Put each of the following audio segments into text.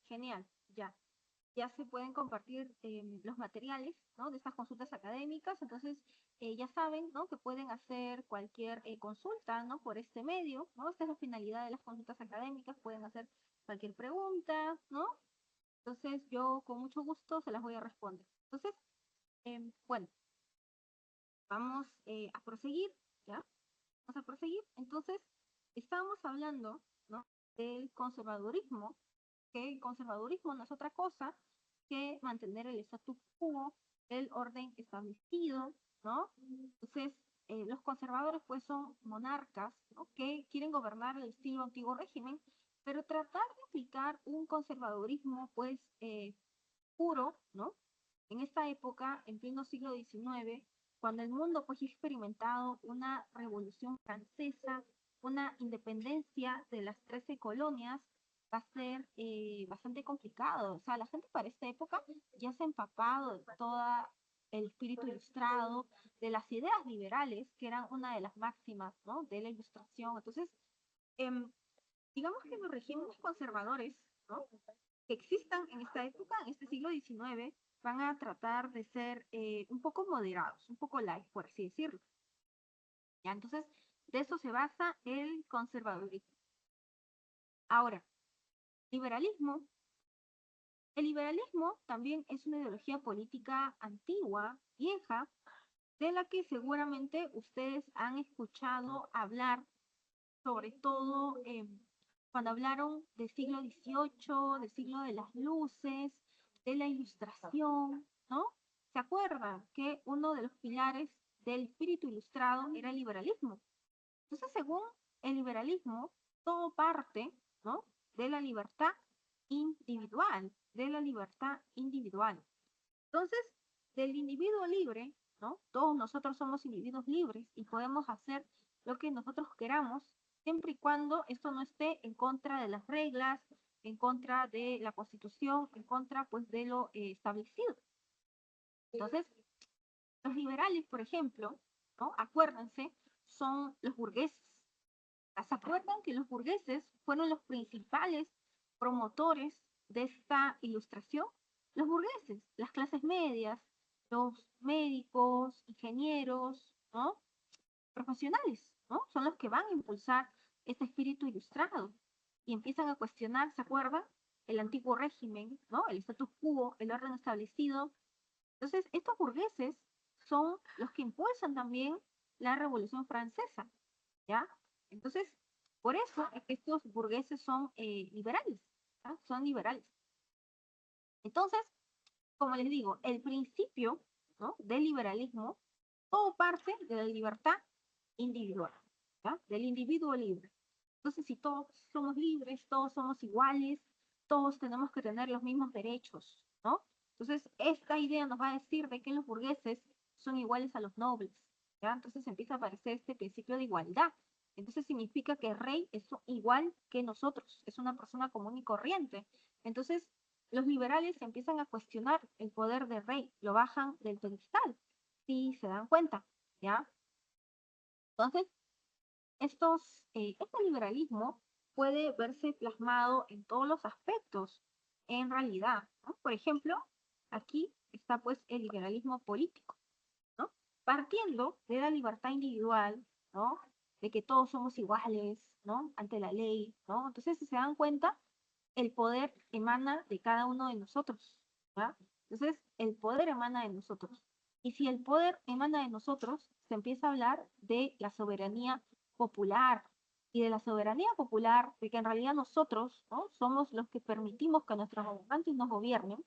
Genial, ya. Ya se pueden compartir los materiales, ¿no? De estas consultas académicas, entonces ya saben, ¿no? Que pueden hacer cualquier consulta, ¿no? Por este medio, ¿no? Esta es la finalidad de las consultas académicas, pueden hacer cualquier pregunta, ¿no? Entonces yo con mucho gusto se las voy a responder. Entonces, bueno, vamos a proseguir, ¿ya? Vamos a proseguir. Entonces, estábamos hablando, ¿no? Del conservadurismo, que el conservadurismo no es otra cosa que mantener el status quo, el orden establecido, ¿no? Entonces, los conservadores pues son monarcas, ¿no? Que quieren gobernar el estilo antiguo régimen, pero tratar de aplicar un conservadurismo pues puro, ¿no? En esta época, en pleno siglo XIX, cuando el mundo pues ha experimentado una revolución francesa, una independencia de las 13 colonias, va a ser bastante complicado. O sea, la gente para esta época ya se ha empapado de todo el espíritu ilustrado, de las ideas liberales, que eran una de las máximas, ¿no? De la ilustración. Entonces, em, digamos que los regímenes conservadores, ¿no? Que existan en esta época, en este siglo XIX, van a tratar de ser un poco moderados, un poco light, por así decirlo. ¿Ya? Entonces, de eso se basa el conservadurismo. Ahora, liberalismo. El liberalismo también es una ideología política antigua, vieja, de la que seguramente ustedes han escuchado hablar, sobre todo cuando hablaron del siglo XVIII, del siglo de las luces, de la ilustración, ¿no? ¿Se acuerdan que uno de los pilares del espíritu ilustrado era el liberalismo? Entonces, según el liberalismo, todo parte, ¿no? De la libertad individual, de la libertad individual. Entonces, del individuo libre, ¿no? Todos nosotros somos individuos libres y podemos hacer lo que nosotros queramos, siempre y cuando esto no esté en contra de las reglas, en contra de la Constitución, en contra, pues, de lo establecido. Entonces, los liberales, por ejemplo, ¿no? Acuérdense, son los burgueses. ¿Se acuerdan que los burgueses fueron los principales promotores de esta ilustración? Los burgueses, las clases medias, los médicos, ingenieros, ¿no? Profesionales, ¿no? Son los que van a impulsar este espíritu ilustrado y empiezan a cuestionar, ¿se acuerdan? El antiguo régimen, ¿no? El status quo, el orden establecido. Entonces, estos burgueses son los que impulsan también la Revolución Francesa, ¿ya? Entonces, por eso es que estos burgueses son liberales, ¿ya? Son liberales. Entonces, como les digo, el principio, ¿no? Del liberalismo, todo parte de la libertad individual, ¿ya? Del individuo libre. Entonces, si todos somos libres, todos somos iguales, todos tenemos que tener los mismos derechos, ¿no? Entonces, esta idea nos va a decir de que los burgueses son iguales a los nobles, ¿ya? Entonces empieza a aparecer este principio de igualdad. Entonces significa que el rey es igual que nosotros, es una persona común y corriente. Entonces, los liberales empiezan a cuestionar el poder del rey, lo bajan del pedestal, si se dan cuenta, ¿ya? Entonces, este liberalismo puede verse plasmado en todos los aspectos, en realidad, ¿no? Por ejemplo, aquí está pues el liberalismo político, ¿no? Partiendo de la libertad individual, ¿no? De que todos somos iguales, ¿no? Ante la ley, ¿no? Entonces, si se dan cuenta, el poder emana de cada uno de nosotros, ¿ya? Entonces, el poder emana de nosotros. Y si el poder emana de nosotros, se empieza a hablar de la soberanía popular y de la soberanía popular, de que en realidad nosotros, ¿no? Somos los que permitimos que nuestros gobernantes nos gobiernen,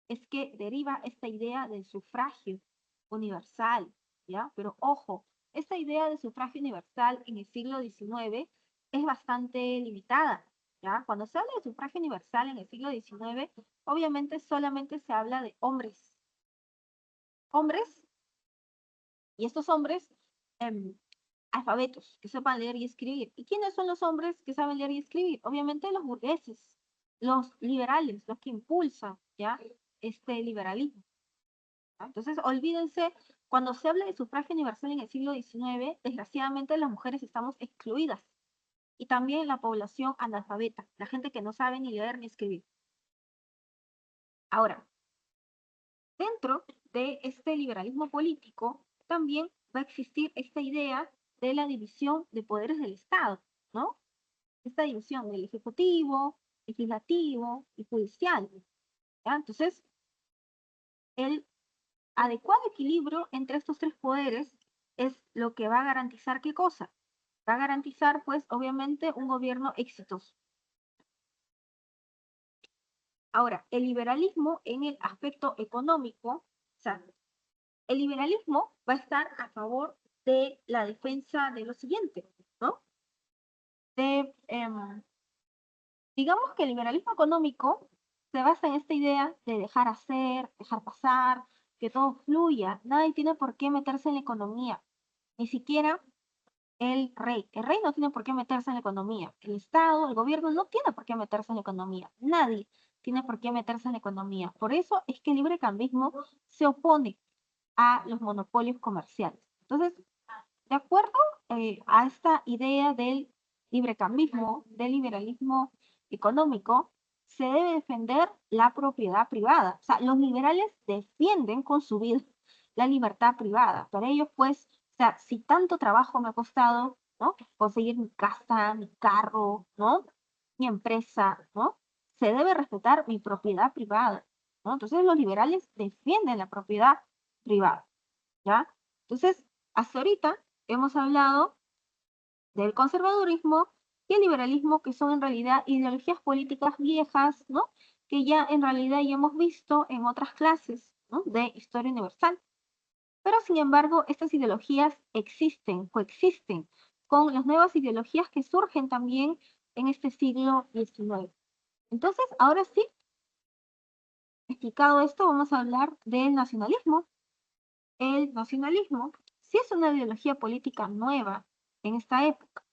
es que deriva esta idea del sufragio universal, ¿ya? Pero ojo, esta idea de sufragio universal en el siglo XIX es bastante limitada, ¿ya? Cuando se habla de sufragio universal en el siglo XIX, obviamente solamente se habla de hombres. Hombres, y estos hombres alfabetos, que sepan leer y escribir. ¿Y quiénes son los hombres que saben leer y escribir? Obviamente los burgueses, los liberales, los que impulsan, ¿ya? Este liberalismo. Entonces, olvídense, cuando se habla de sufragio universal en el siglo XIX, desgraciadamente las mujeres estamos excluidas y también la población analfabeta, la gente que no sabe ni leer ni escribir. Ahora, dentro de este liberalismo político también va a existir esta idea de la división de poderes del Estado, ¿no? Esta división del ejecutivo, legislativo y judicial, ¿ya? Entonces, el adecuado equilibrio entre estos tres poderes es lo que va a garantizar ¿qué cosa? Va a garantizar, pues, obviamente, un gobierno exitoso. Ahora, el liberalismo en el aspecto económico, o sea, el liberalismo va a estar a favor de la defensa de lo siguiente, ¿no? De, digamos que el liberalismo económico se basa en esta idea de dejar hacer, dejar pasar, que todo fluya. Nadie tiene por qué meterse en la economía, ni siquiera el rey. El rey no tiene por qué meterse en la economía. El Estado, el gobierno no tiene por qué meterse en la economía. Nadie tiene por qué meterse en la economía. Por eso es que el librecambismo se opone a los monopolios comerciales. Entonces, de acuerdo a esta idea del librecambismo, del liberalismo económico, se debe defender la propiedad privada. O sea, los liberales defienden con su vida la libertad privada. Para ellos, pues, o sea, si tanto trabajo me ha costado, ¿no? Conseguir mi casa, mi carro, ¿no? Mi empresa, ¿no? Se debe respetar mi propiedad privada, ¿no? Entonces, los liberales defienden la propiedad privada, ¿ya? Entonces, hasta ahorita hemos hablado del conservadurismo y el liberalismo, que son en realidad ideologías políticas viejas, ¿no? Que ya en realidad ya hemos visto en otras clases, ¿no? De historia universal. Pero sin embargo, estas ideologías existen, coexisten con las nuevas ideologías que surgen también en este siglo XIX. Entonces, ahora sí, explicado esto, vamos a hablar del nacionalismo. El nacionalismo sí es una ideología política nueva en esta época.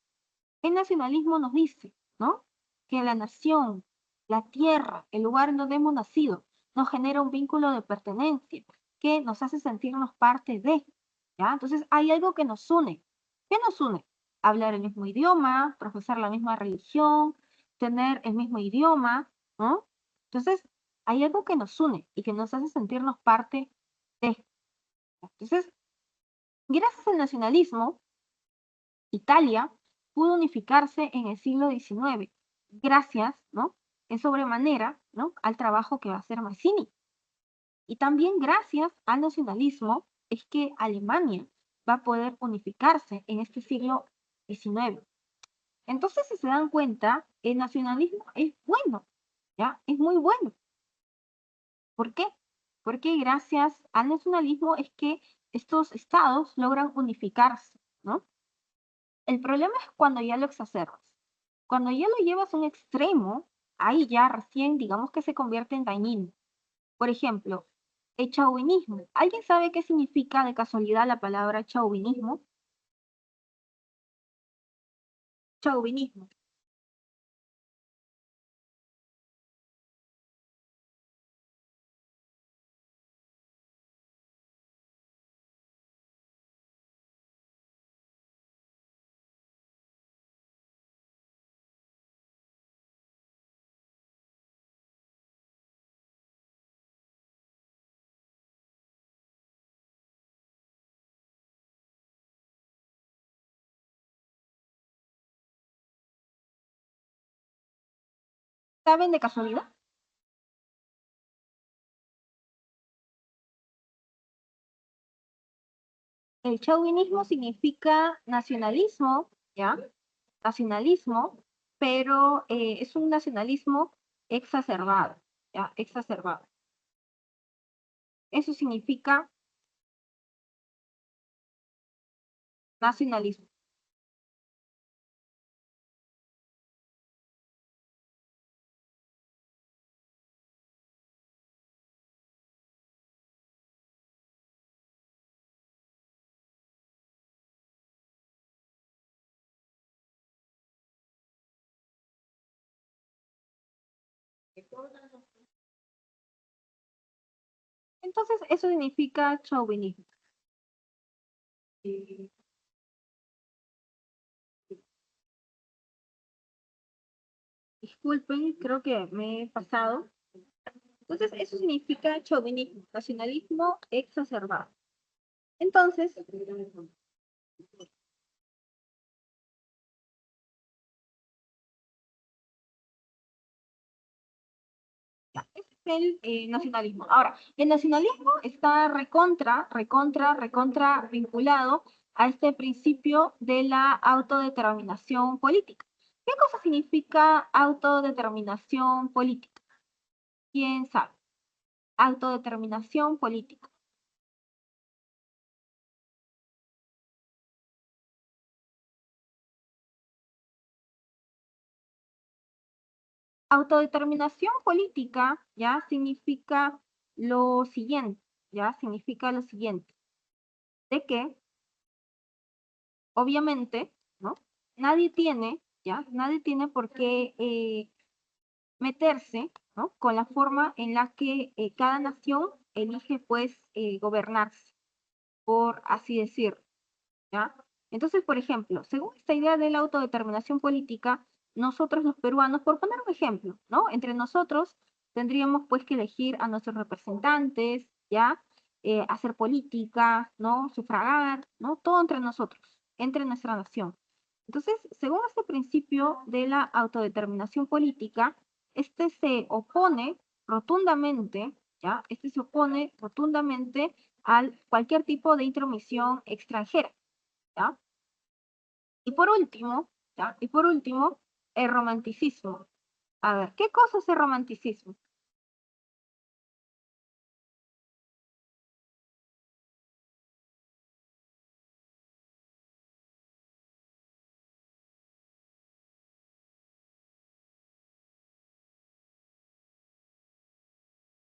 El nacionalismo nos dice, ¿no? Que la nación, la tierra, el lugar en donde hemos nacido, nos genera un vínculo de pertenencia que nos hace sentirnos parte de, ¿ya? Entonces hay algo que nos une. ¿Qué nos une? Hablar el mismo idioma, profesar la misma religión, tener el mismo idioma, ¿no? Entonces hay algo que nos une y que nos hace sentirnos parte de. Entonces, gracias al nacionalismo, Italia pudo unificarse en el siglo XIX, gracias, ¿no? En sobremanera, ¿no? Al trabajo que va a hacer Mazzini. Y también gracias al nacionalismo es que Alemania va a poder unificarse en este siglo XIX. Entonces, si se dan cuenta, el nacionalismo es bueno, ¿ya? Es muy bueno. ¿Por qué? Porque gracias al nacionalismo es que estos estados logran unificarse, ¿no? El problema es cuando ya lo exacerbas. Cuando ya lo llevas a un extremo, ahí ya recién digamos que se convierte en dañino. Por ejemplo, el chauvinismo. ¿Alguien sabe qué significa de casualidad la palabra chauvinismo? Chauvinismo. ¿Saben de casualidad? El chauvinismo significa nacionalismo, ¿ya? Nacionalismo, pero es un nacionalismo exacerbado, ¿ya? Exacerbado. Eso significa nacionalismo. Entonces, eso significa chauvinismo. Eh, Disculpen, creo que me he pasado. Entonces, eso significa chauvinismo, nacionalismo exacerbado. Entonces, ese es el nacionalismo. Ahora, el nacionalismo está recontra vinculado a este principio de la autodeterminación política. ¿Qué cosa significa autodeterminación política? ¿Quién sabe? Autodeterminación política. Autodeterminación política, ¿ya? Significa lo siguiente, ¿ya? Significa lo siguiente, de que, obviamente, ¿no? Nadie tiene, ¿ya? Nadie tiene por qué meterse, ¿no? Con la forma en la que cada nación elige, pues, gobernarse, por así decirlo, ¿ya? Entonces, por ejemplo, según esta idea de la autodeterminación política, nosotros los peruanos, por poner un ejemplo, ¿no? Entre nosotros tendríamos pues que elegir a nuestros representantes, ¿ya? Hacer política, ¿no? Sufragar, ¿no? Todo entre nosotros, entre nuestra nación. Entonces, según este principio de la autodeterminación política, este se opone rotundamente, ¿ya? Este se opone rotundamente a cualquier tipo de intromisión extranjera, ¿ya? Y por último, ¿ya? Y por último, el romanticismo. A ver, ¿qué cosa es el romanticismo?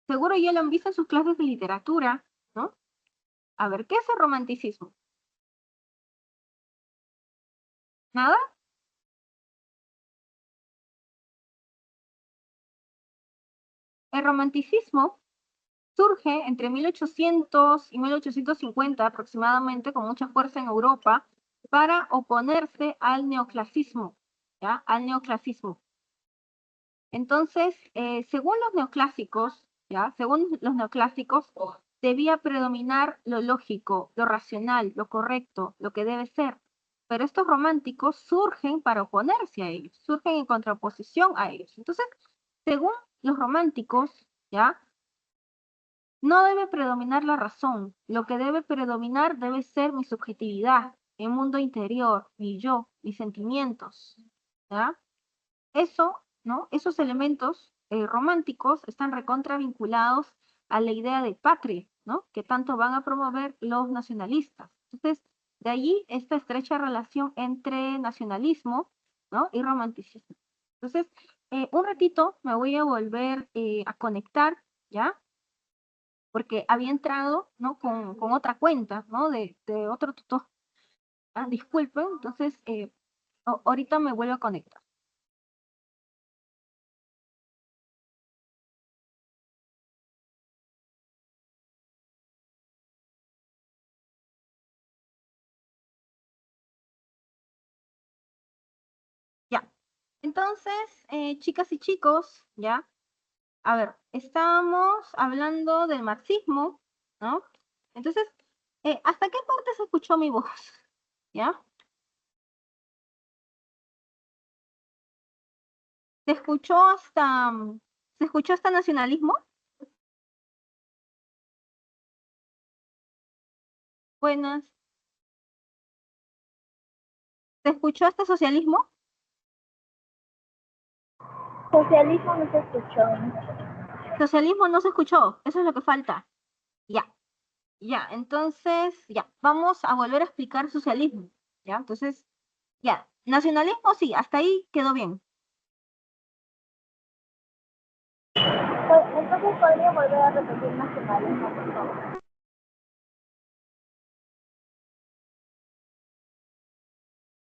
Seguro ya lo han visto en sus clases de literatura, ¿no? A ver, ¿qué es el romanticismo? ¿Nada? El romanticismo surge entre 1800 y 1850 aproximadamente, con mucha fuerza en Europa, para oponerse al neoclasismo, ¿ya? Al neoclasismo. Entonces, según los neoclásicos, ¿ya? Según los neoclásicos, debía predominar lo lógico, lo racional, lo correcto, lo que debe ser. Pero estos románticos surgen para oponerse a ellos, surgen en contraposición a ellos. Entonces, según los románticos, ¿ya? No debe predominar la razón. Lo que debe predominar debe ser mi subjetividad, mi mundo interior, mi yo, mis sentimientos, ¿ya? Eso, ¿no? Esos elementos románticos están recontra vinculados a la idea de patria, ¿no? Que tanto van a promover los nacionalistas. Entonces, de allí esta estrecha relación entre nacionalismo, ¿no? Y romanticismo. Entonces, un ratito me voy a volver a conectar, ¿ya? Porque había entrado, ¿no? Con otra cuenta, ¿no? De otro tutor. Ah, disculpen, entonces, ahorita me vuelvo a conectar. Ya. Entonces, chicas y chicos, ¿ya? A ver, estábamos hablando del marxismo, ¿no? Entonces, ¿hasta qué parte se escuchó mi voz? ¿Ya? ¿Se escuchó hasta, se escuchó hasta nacionalismo? Buenas. ¿Se escuchó hasta socialismo? Socialismo no se escuchó. Socialismo no se escuchó, eso es lo que falta. Ya, ya, entonces, ya, vamos a volver a explicar socialismo, ¿ya? Entonces, ya, nacionalismo sí, hasta ahí quedó bien. Pues, entonces podría volver a repetir nacionalismo, por favor.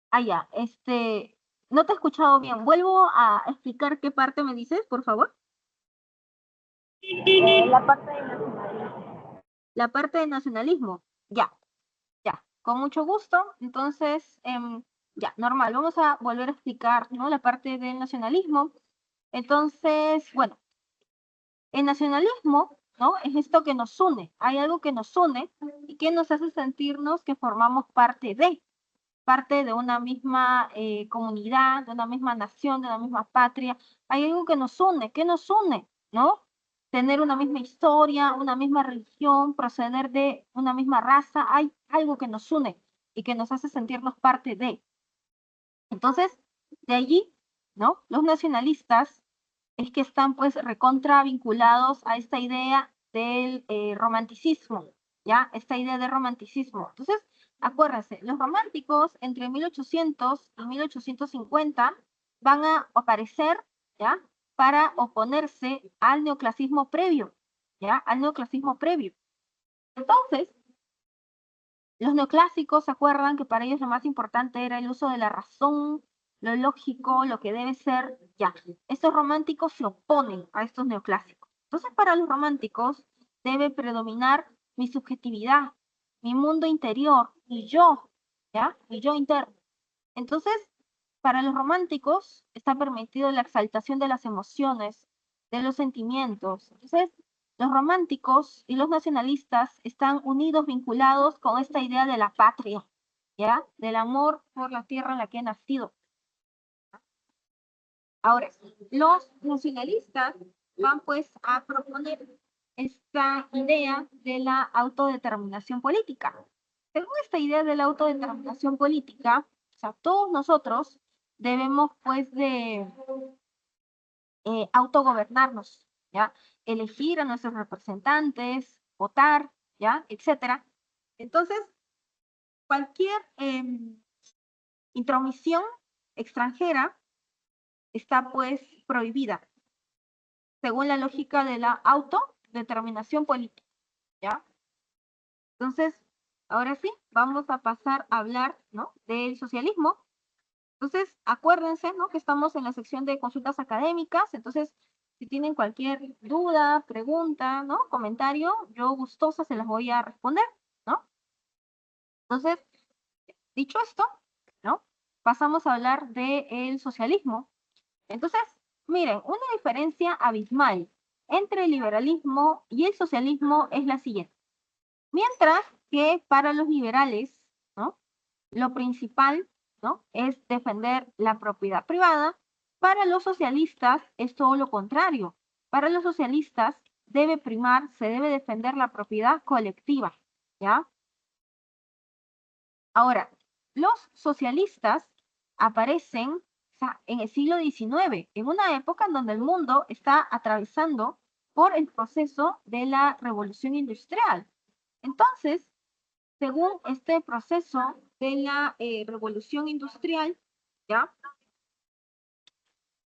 Ah, ya, no te he escuchado bien. Vuelvo a explicar qué parte me dices, por favor. La parte de nacionalismo. La parte de nacionalismo. Ya, ya, con mucho gusto. Entonces, ya, normal. Vamos a volver a explicar, ¿no? La parte del nacionalismo. Entonces, bueno, El nacionalismo, ¿no? Es esto que nos une, hay algo que nos une y que nos hace sentirnos que formamos parte de una misma comunidad, de una misma nación, de una misma patria. Hay algo que nos une, ¿qué nos une? ¿No? Tener una misma historia, una misma religión, proceder de una misma raza, hay algo que nos une y que nos hace sentirnos parte de. Entonces, de allí, ¿no? Los nacionalistas es que están pues recontra vinculados a esta idea del romanticismo, ¿ya? Esta idea de romanticismo. Entonces, acuérdense, los románticos entre 1800 y 1850 van a aparecer, ¿ya? Para oponerse al neoclasismo previo, ¿ya? Al neoclasismo previo. Entonces, los neoclásicos se acuerdan que para ellos lo más importante era el uso de la razón, lo lógico, lo que debe ser, ya. Estos románticos se oponen a estos neoclásicos. Entonces, para los románticos debe predominar mi subjetividad, mi mundo interior, mi yo, ¿ya? Mi yo interno. Entonces, para los románticos está permitido la exaltación de las emociones, de los sentimientos. Entonces, los románticos y los nacionalistas están unidos, vinculados con esta idea de la patria, ¿ya? Del amor por la tierra en la que he nacido. Ahora, los nacionalistas van pues a proponer esta idea de la autodeterminación política. Según esta idea de la autodeterminación política, o sea, todos nosotros debemos pues de autogobernarnos, ¿ya? Elegir a nuestros representantes, votar, ¿ya? Etcétera. Entonces, cualquier intromisión extranjera está pues prohibida, según la lógica de la autodeterminación política, ¿ya? Entonces, ahora sí, vamos a pasar a hablar, ¿no? Del socialismo. Entonces, acuérdense, ¿no? Que estamos en la sección de consultas académicas. Entonces, si tienen cualquier duda, pregunta, ¿no? Comentario, yo gustosa se las voy a responder, ¿no? Entonces, dicho esto, ¿no? Pasamos a hablar del socialismo. Entonces, miren, una diferencia abismal entre el liberalismo y el socialismo es la siguiente. Mientras que para los liberales, ¿no? Lo principal, ¿no? Es defender la propiedad privada. Para los socialistas es todo lo contrario. Para los socialistas debe primar, se debe defender la propiedad colectiva, ¿ya? Ahora, los socialistas aparecen, o sea, en el siglo XIX, en una época en donde el mundo está atravesando por el proceso de la revolución industrial. Entonces, según este proceso de la revolución industrial, ¿ya?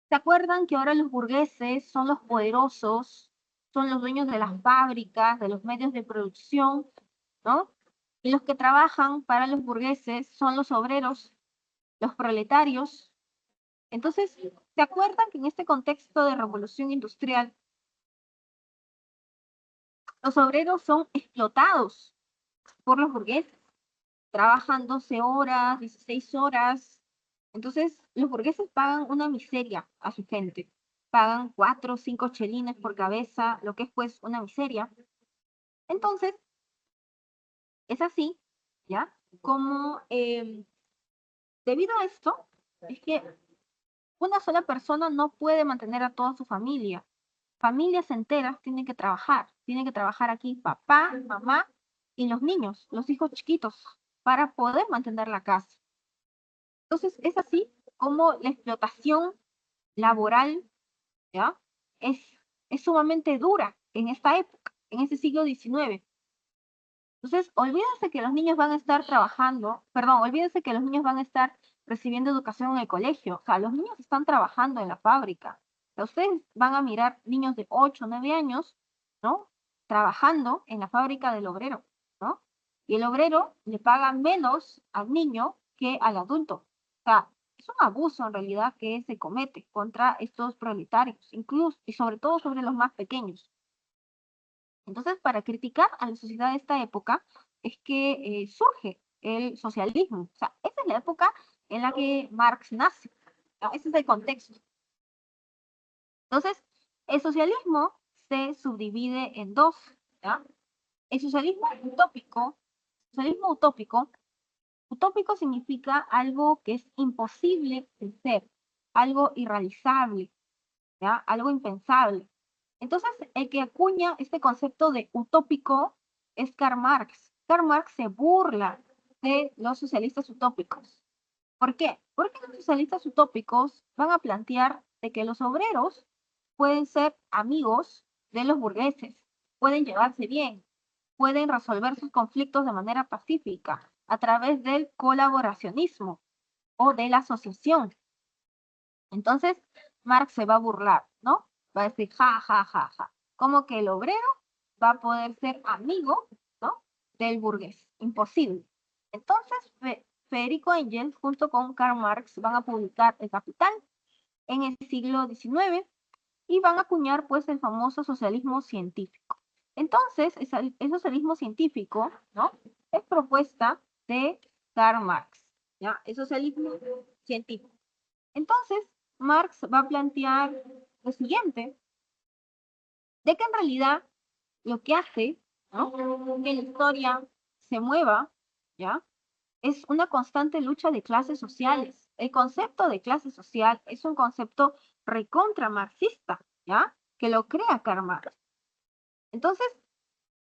¿Se acuerdan que ahora los burgueses son los poderosos, son los dueños de las fábricas, de los medios de producción, ¿no? Y los que trabajan para los burgueses son los obreros, los proletarios. Entonces, ¿se acuerdan que en este contexto de revolución industrial, los obreros son explotados por los burgueses? Trabajan 12 horas, 16 horas. Entonces, los burgueses pagan una miseria a su gente. Pagan 4 o 5 chelines por cabeza, lo que es pues una miseria. Entonces, es así, ¿ya? Como debido a esto, es que una sola persona no puede mantener a toda su familia. Familias enteras tienen que trabajar aquí papá, mamá y los niños, los hijos chiquitos, para poder mantener la casa. Entonces, es así como la explotación laboral, ¿ya? Es, es sumamente dura en esta época, en este siglo XIX. Entonces, olvídense que los niños van a estar trabajando, perdón, olvídense que los niños van a estar recibiendo educación en el colegio. O sea, los niños están trabajando en la fábrica. O sea, ustedes van a mirar niños de 8 o 9 años, ¿no? Trabajando en la fábrica del obrero, ¿no? Y el obrero le paga menos al niño que al adulto. O sea, es un abuso en realidad que se comete contra estos proletarios, incluso y sobre todo sobre los más pequeños. Entonces, para criticar a la sociedad de esta época es que surge el socialismo. O sea, esa es la época en la que Marx nace. ¿No? Ese es el contexto. Entonces, el socialismo se subdivide en dos, ¿ya? El socialismo utópico, utópico significa algo que es imposible de ser, algo irrealizable, ¿ya? Algo impensable. Entonces, el que acuña este concepto de utópico es Karl Marx. Karl Marx se burla de los socialistas utópicos. ¿Por qué? Porque los socialistas utópicos van a plantear de que los obreros pueden ser amigos de los burgueses, pueden llevarse bien, pueden resolver sus conflictos de manera pacífica a través del colaboracionismo o de la asociación. Entonces, Marx se va a burlar, ¿no? Va a decir, ja, ja, ja, ja. Como que el obrero va a poder ser amigo, ¿no? Del burgués. Imposible. Entonces, Federico Engels, junto con Karl Marx, van a publicar El Capital en el siglo XIX y van a acuñar, pues, el famoso socialismo científico. Entonces, el socialismo científico, ¿no? Es propuesta de Karl Marx, ¿ya? El socialismo científico. Entonces, Marx va a plantear lo siguiente, de que en realidad lo que hace, ¿no? Que la historia se mueva, ¿ya? Es una constante lucha de clases sociales. El concepto de clase social es un concepto recontra marxista, ¿ya? Que lo crea Karl Marx. Entonces,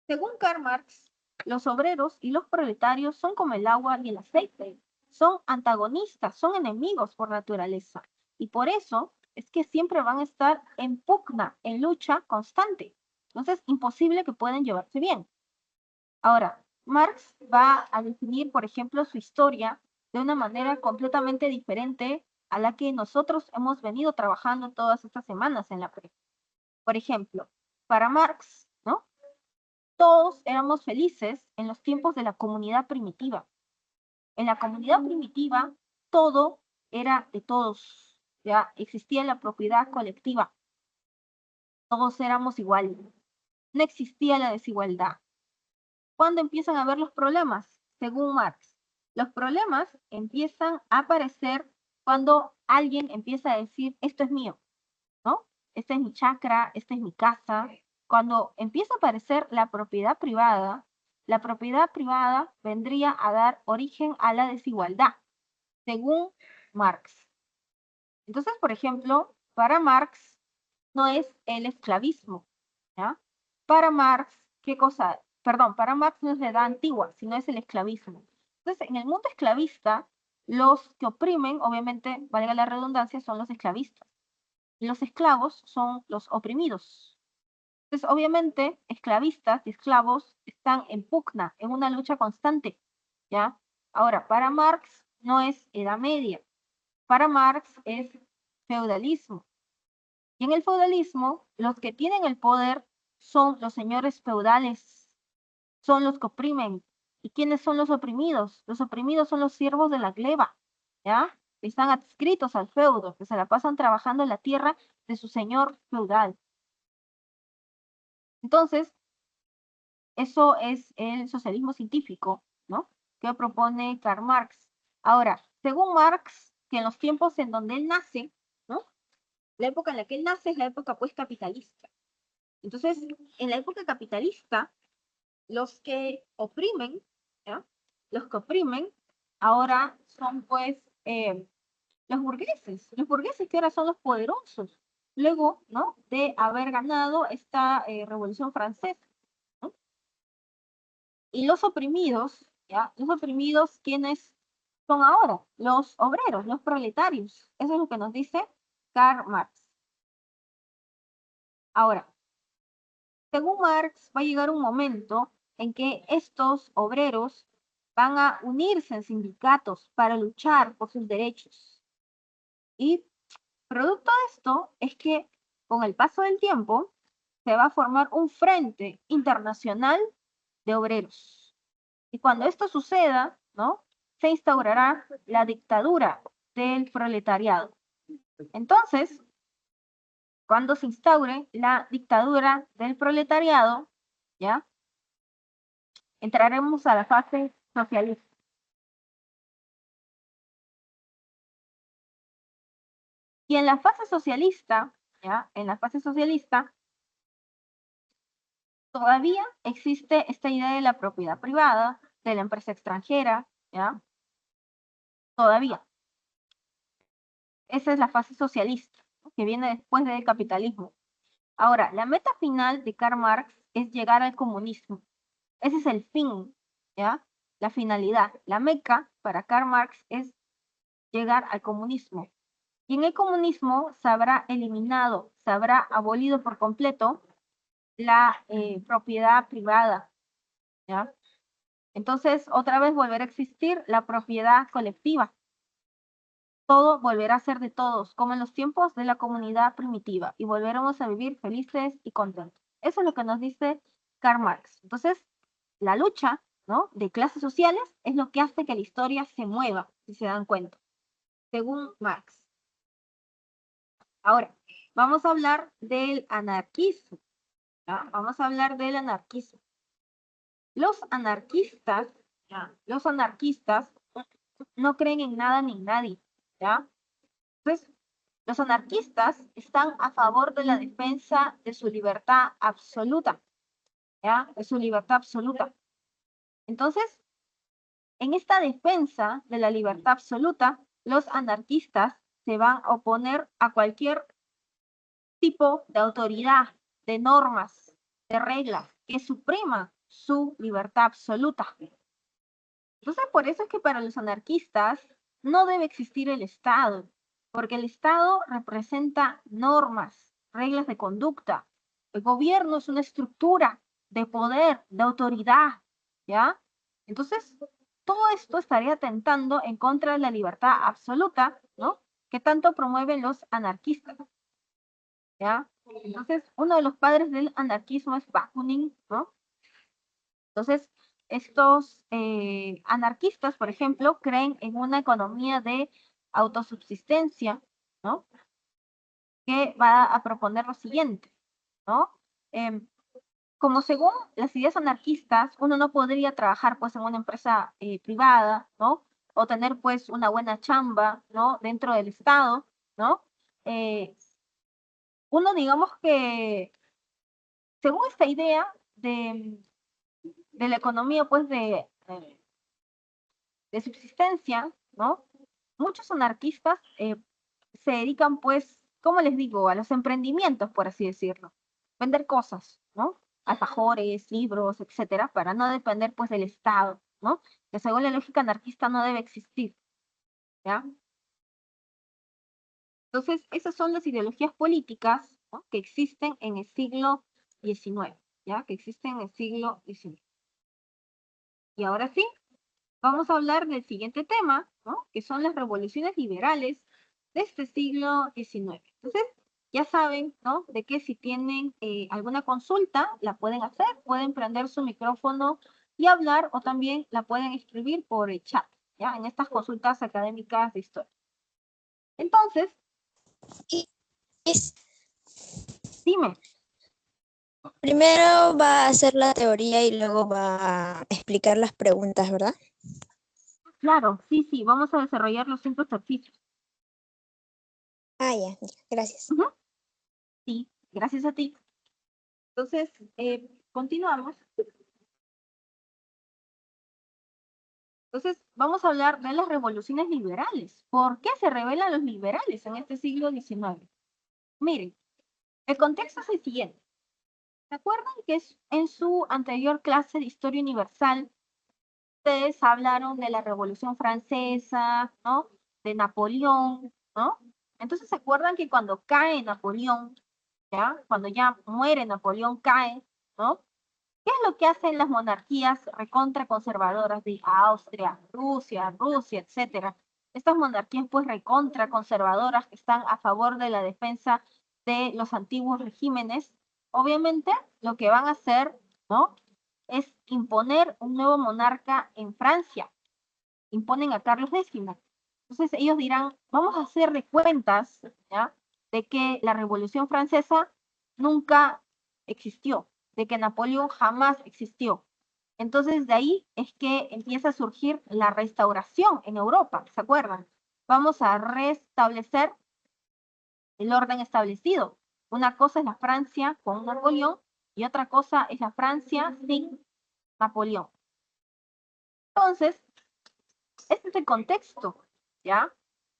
según Karl Marx, los obreros y los proletarios son como el agua y el aceite, son antagonistas, son enemigos por naturaleza. Y por eso es que siempre van a estar en pugna, en lucha constante. Entonces, imposible que puedan llevarse bien. Ahora, Marx va a definir, por ejemplo, su historia de una manera completamente diferente a la que nosotros hemos venido trabajando todas estas semanas en la pre. Por ejemplo, para Marx, ¿no? Todos éramos felices en los tiempos de la comunidad primitiva. En la comunidad primitiva, todo era de todos. Ya existía la propiedad colectiva. Todos éramos iguales. No existía la desigualdad. ¿Cuándo empiezan a haber los problemas? Según Marx, los problemas empiezan a aparecer cuando alguien empieza a decir, esto es mío, ¿no? Esta es mi chacra, esta es mi casa. Cuando empieza a aparecer la propiedad privada vendría a dar origen a la desigualdad, según Marx. Entonces, por ejemplo, para Marx no es el esclavismo, ¿ya? Para Marx, ¿qué cosa? Perdón, para Marx no es la edad antigua, sino es el esclavismo. Entonces, en el mundo esclavista, los que oprimen, obviamente, valga la redundancia, son los esclavistas. Y los esclavos son los oprimidos. Entonces, obviamente, esclavistas y esclavos están en pugna, en una lucha constante, ¿ya? Ahora, para Marx no es Edad Media, para Marx es feudalismo. Y en el feudalismo, los que tienen el poder son los señores feudales, son los que oprimen. ¿Y quiénes son los oprimidos? Los oprimidos son los siervos de la gleba, ¿ya? Están adscritos al feudo, que se la pasan trabajando en la tierra de su señor feudal. Entonces, eso es el socialismo científico, ¿no? Que propone Karl Marx. Ahora, según Marx, que en los tiempos en donde él nace, ¿no? La época en la que él nace es la época pues capitalista. Entonces, en la época capitalista, los que oprimen, ¿ya? Los que oprimen ahora son pues los burgueses que ahora son los poderosos, luego, ¿no? De haber ganado esta revolución francesa, ¿no? Y los oprimidos, ¿ya? Los oprimidos, ¿quiénes son ahora? Los obreros, los proletarios. Eso es lo que nos dice Karl Marx. Ahora, según Marx, va a llegar un momento en que estos obreros van a unirse en sindicatos para luchar por sus derechos. Y producto de esto es que con el paso del tiempo se va a formar un frente internacional de obreros. Y cuando esto suceda, ¿no? Se instaurará la dictadura del proletariado. Entonces, cuando se instaure la dictadura del proletariado, ¿ya? Entraremos a la fase socialista. Y en la fase socialista, ¿ya? En la fase socialista, Todavía existe esta idea de la propiedad privada, de la empresa extranjera, ¿ya? Todavía. Esa es la fase socialista, ¿no?, que viene después del capitalismo. Ahora, la meta final de Karl Marx es llegar al comunismo. Ese es el fin, ¿ya? La finalidad. La meca para Karl Marx es llegar al comunismo. Y en el comunismo se habrá eliminado, se habrá abolido por completo la propiedad privada, ¿ya? Entonces, otra vez volverá a existir la propiedad colectiva. Todo volverá a ser de todos, como en los tiempos de la comunidad primitiva, y volveremos a vivir felices y contentos. Eso es lo que nos dice Karl Marx. Entonces, la lucha, ¿no?, de clases sociales es lo que hace que la historia se mueva, si se dan cuenta, según Marx. Ahora, vamos a hablar del anarquismo, ¿ya? Vamos a hablar del anarquismo. Los anarquistas, ¿ya?, los anarquistas no creen en nada ni en nadie, ¿ya? Entonces, los anarquistas están a favor de la defensa de su libertad absoluta, ¿ya? De su libertad absoluta. Entonces, en esta defensa de la libertad absoluta, los anarquistas se van a oponer a cualquier tipo de autoridad, de normas, de reglas que supriman su libertad absoluta. Entonces, por eso es que para los anarquistas no debe existir el Estado, porque el Estado representa normas, reglas de conducta. El gobierno es una estructura de poder, de autoridad, ¿ya? Entonces, todo esto estaría atentando en contra de la libertad absoluta, ¿no?, que tanto promueven los anarquistas, ¿ya? Entonces, uno de los padres del anarquismo es Bakunin, ¿no? Entonces, estos anarquistas, por ejemplo, creen en una economía de autosubsistencia, ¿no?, que va a proponer lo siguiente, ¿no? Como según las ideas anarquistas, uno no podría trabajar pues en una empresa privada, ¿no?, o tener pues una buena chamba, ¿no?, dentro del Estado, ¿no? Eh, uno digamos que, según esta idea de la economía pues de subsistencia, ¿no?, muchos anarquistas se dedican, pues, ¿cómo les digo?, a los emprendimientos, por así decirlo. Vender cosas, ¿no? Alfajores, libros, etcétera, para no depender, pues, del Estado, ¿no? Que según la lógica anarquista no debe existir, ¿ya? Entonces, esas son las ideologías políticas, ¿no?, que existen en el siglo XIX, ¿ya? Que existen en el siglo XIX. Y ahora sí, vamos a hablar del siguiente tema, ¿no?, que son las revoluciones liberales de este siglo XIX. Entonces, ya saben, ¿no?, de que si tienen alguna consulta, la pueden hacer, pueden prender su micrófono y hablar, o también la pueden escribir por el chat, ¿ya?, en estas consultas académicas de historia. Entonces, dime. Primero va a hacer la teoría y luego va a explicar las preguntas, ¿verdad? Claro, sí, vamos a desarrollar los 5 ejercicios. Ah, ya, gracias. Ujú. Sí, gracias a ti. Entonces, continuamos. Entonces, vamos a hablar de las revoluciones liberales. ¿Por qué se rebelan los liberales en este siglo XIX? Miren, el contexto es el siguiente. ¿Se acuerdan que en su anterior clase de Historia Universal, ustedes hablaron de la Revolución Francesa, ¿no?, de Napoleón, ¿no? Entonces, ¿se acuerdan que cuando cae Napoleón, ¿ya?, cuando ya muere Napoleón, cae, ¿no? ¿Qué es lo que hacen las monarquías recontra conservadoras de Austria, Rusia, etcétera? Estas monarquías pues recontra conservadoras que están a favor de la defensa de los antiguos regímenes, obviamente lo que van a hacer, ¿no?, es imponer un nuevo monarca en Francia. Imponen a Carlos X. Entonces ellos dirán, vamos a hacer de cuentas, ¿ya?, de que la Revolución Francesa nunca existió, de que Napoleón jamás existió. Entonces de ahí es que empieza a surgir la restauración en Europa, ¿se acuerdan? Vamos a restablecer el orden establecido. Una cosa es la Francia con Napoleón y otra cosa es la Francia sin Napoleón. Entonces, este es el contexto, ¿ya?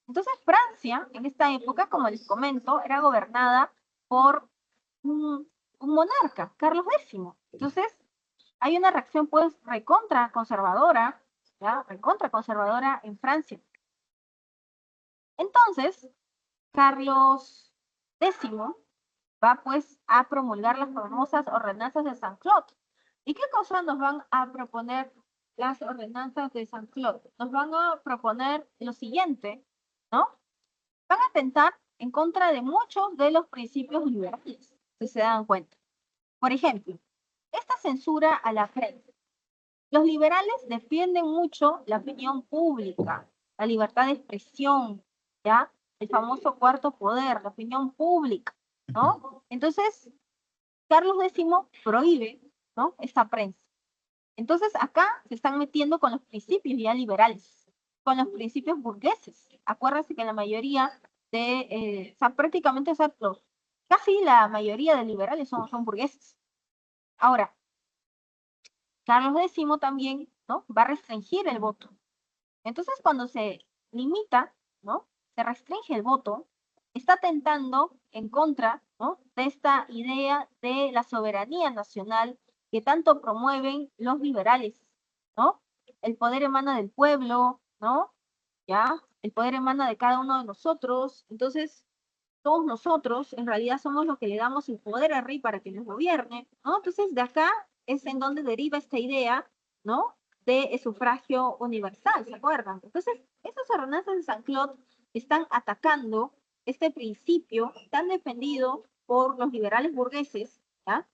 Entonces, Francia, en esta época, como les comento, era gobernada por un monarca, Carlos X. Entonces, hay una reacción, pues, recontra conservadora, ¿ya? Recontra conservadora en Francia. Entonces, Carlos X va, pues, a promulgar las famosas ordenanzas de Saint-Cloud. ¿Y qué cosas nos van a proponer las ordenanzas de Saint-Cloud? Nos van a proponer lo siguiente, ¿no? Van a atentar en contra de muchos de los principios liberales, si se dan cuenta. Por ejemplo, esta censura a la prensa. Los liberales defienden mucho la opinión pública, la libertad de expresión, ¿ya? El famoso cuarto poder, la opinión pública, ¿no? Entonces, Carlos X prohíbe, ¿no?, esta prensa. Entonces, acá se están metiendo con los principios ya liberales, con los principios burgueses. Acuérdense que la mayoría de, o sea, prácticamente, o sea, casi la mayoría de liberales son burgueses. Ahora, Carlos X también, ¿no?, va a restringir el voto. Entonces, cuando se limita, ¿no?, se restringe el voto, está atentando en contra, ¿no?, de esta idea de la soberanía nacional que tanto promueven los liberales, ¿no? El poder emana del pueblo, ¿no? ¿Ya? El poder emana de cada uno de nosotros. Entonces, todos nosotros en realidad somos los que le damos el poder al rey para que nos gobierne, ¿no? Entonces, de acá es en donde deriva esta idea, ¿no?, de sufragio universal, ¿se acuerdan? Entonces, esas ordenanzas de Saint-Cloud están atacando este principio tan defendido por los liberales burgueses, ¿ya?,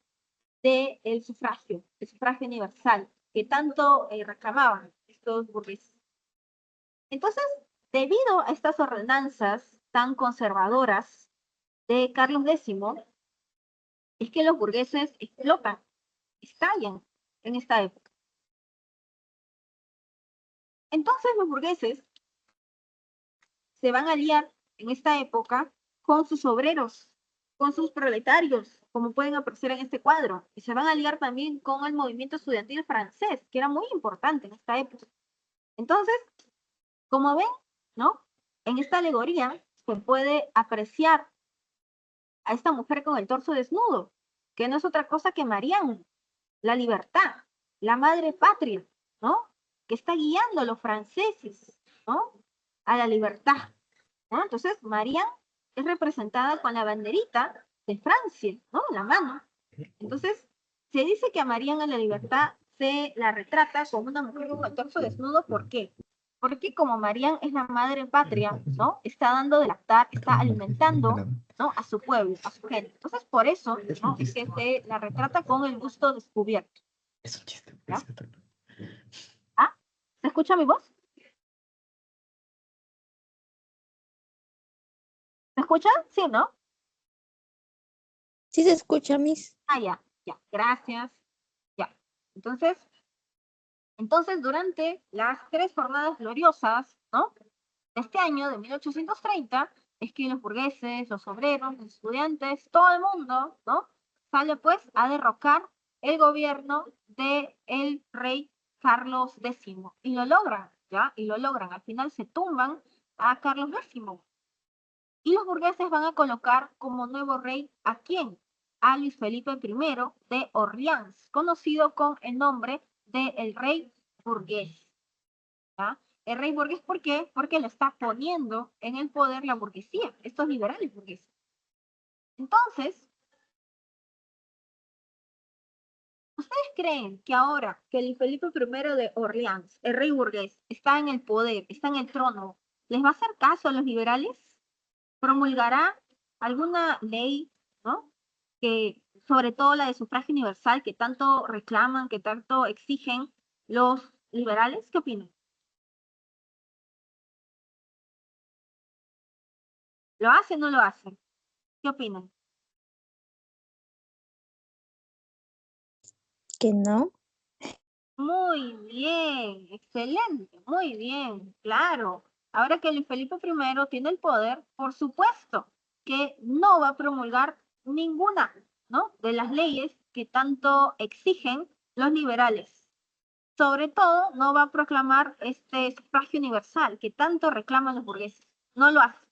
del sufragio, el sufragio universal, que tanto reclamaban estos burgueses. Entonces, debido a estas ordenanzas tan conservadoras de Carlos X, es que los burgueses explotan, estallan en esta época. Entonces los burgueses se van a aliar en esta época con sus obreros, con sus proletarios, como pueden apreciar en este cuadro, y se van a aliar también con el movimiento estudiantil francés, que era muy importante en esta época. Entonces, como ven, ¿no?, en esta alegoría se puede apreciar a esta mujer con el torso desnudo, que no es otra cosa que Marianne, la libertad, la madre patria, ¿no?, que está guiando a los franceses, ¿no?, a la libertad, ¿no? Entonces, Marianne es representada con la banderita de Francia, ¿no?, en la mano. Entonces, se dice que a Marianne, a la libertad, se la retrata como una mujer con el torso desnudo. ¿Por qué? Porque como Marianne es la madre patria, ¿no?, está dando de lactar, está alimentando, ¿no?, a su pueblo, a su gente. Entonces, por eso, ¿no?, es que se la retrata con el busto descubierto. Es un chiste. ¿Ya? ¿Ah? ¿Se escucha mi voz? ¿Se escucha? Sí, ¿no? Sí se escucha, Miss. Ah, ya, gracias. Ya. Entonces, durante las 3 jornadas gloriosas, ¿no?, de este año, de 1830, es que los burgueses, los obreros, los estudiantes, todo el mundo, ¿no?, sale pues a derrocar el gobierno del rey Carlos X. Y lo logran, ¿ya? Y lo logran. Al final se tumban a Carlos X. Y los burgueses van a colocar como nuevo rey, ¿a quién? A Luis Felipe I de Orleans, conocido con el nombre de el rey burgués, ¿ya? El rey burgués, ¿por qué? Porque lo está poniendo en el poder la burguesía, estos liberales burgueses. Entonces, ¿ustedes creen que ahora que el Felipe I de Orleans, el rey burgués, está en el poder, está en el trono, les va a hacer caso a los liberales? ¿Promulgará alguna ley, ¿no?, que, sobre todo la de sufragio universal, que tanto reclaman, que tanto exigen los liberales? ¿Qué opinan? ¿Lo hacen o no lo hacen? ¿Qué opinan? Que no. Muy bien, excelente, muy bien, claro. Ahora que Luis Felipe I tiene el poder, por supuesto que no va a promulgar ninguna, ¿no?, de las leyes que tanto exigen los liberales. Sobre todo, no va a proclamar este sufragio universal que tanto reclaman los burgueses. No lo hace.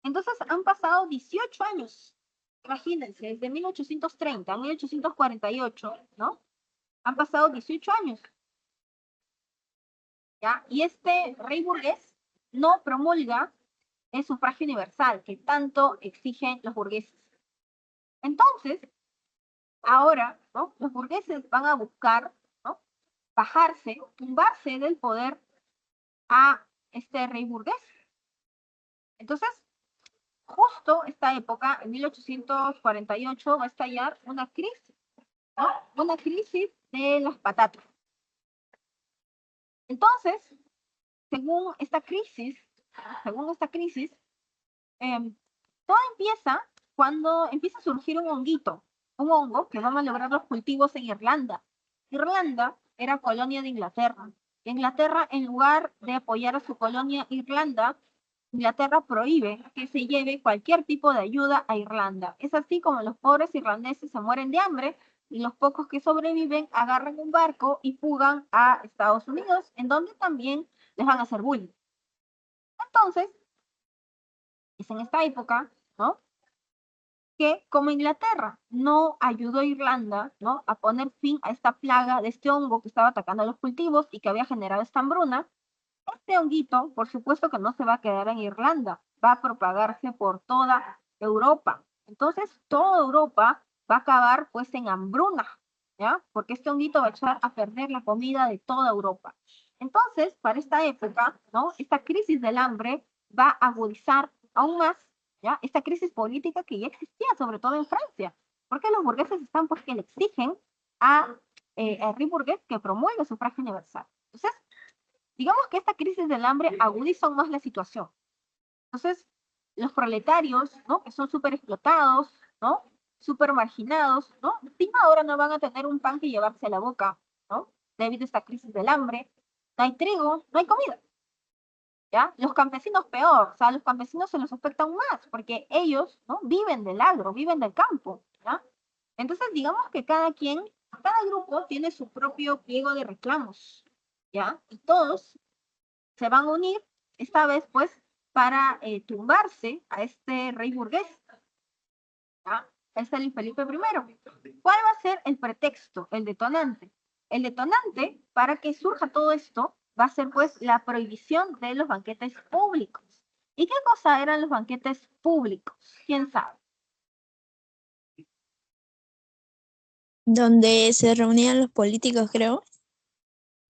Entonces han pasado 18 años. Imagínense, desde 1830 a 1848, ¿no? Han pasado 18 años, ¿ya? Y este rey burgués no promulga el sufragio universal que tanto exigen los burgueses. Entonces, ahora, ¿no? Los burgueses van a buscar, ¿no? Bajarse, tumbarse del poder a este rey burgués. Entonces, justo esta época, en 1848, va a estallar una crisis, ¿no? Una crisis de las patatas. Entonces, según esta crisis, todo empieza cuando empieza a surgir un honguito, un hongo que van a lograr los cultivos en Irlanda. Irlanda era colonia de Inglaterra. Inglaterra, en lugar de apoyar a su colonia Irlanda, Inglaterra prohíbe que se lleve cualquier tipo de ayuda a Irlanda. Es así como los pobres irlandeses se mueren de hambre y los pocos que sobreviven agarran un barco y fugan a Estados Unidos, en donde también les van a hacer bullying. Entonces, es en esta época, ¿no? Que como Inglaterra no ayudó a Irlanda, ¿no? A poner fin a esta plaga de este hongo que estaba atacando a los cultivos y que había generado esta hambruna, este honguito, por supuesto que no se va a quedar en Irlanda, va a propagarse por toda Europa. Entonces, toda Europa va a acabar pues en hambruna, ¿ya? Porque este honguito va a echar a perder la comida de toda Europa. Entonces, para esta época, ¿no? Esta crisis del hambre va a agudizar aún más, ¿ya? Esta crisis política que ya existía, sobre todo en Francia, porque los burgueses están pues que le exigen al rey burgués que promueva el sufragio universal. Entonces, digamos que esta crisis del hambre agudiza aún más la situación. Entonces, los proletarios, ¿no? Que son súper explotados, ¿no? Súper marginados, ¿no? Encima ahora no van a tener un pan que llevarse a la boca, ¿no? Debido a esta crisis del hambre. No hay trigo, no hay comida, ¿ya? Los campesinos peor, o sea, los campesinos se los afecta aún más, porque ellos, ¿no? Viven del agro, viven del campo, ¿ya? Entonces, digamos que cada grupo tiene su propio pliego de reclamos, ¿ya? Y todos se van a unir, esta vez pues, para tumbarse a este rey burgués, ¿ya? Es el Felipe I. ¿Cuál va a ser el pretexto, el detonante? El detonante para que surja todo esto va a ser pues la prohibición de los banquetes públicos. ¿Y qué cosa eran los banquetes públicos? ¿Quién sabe? Donde se reunían los políticos, creo.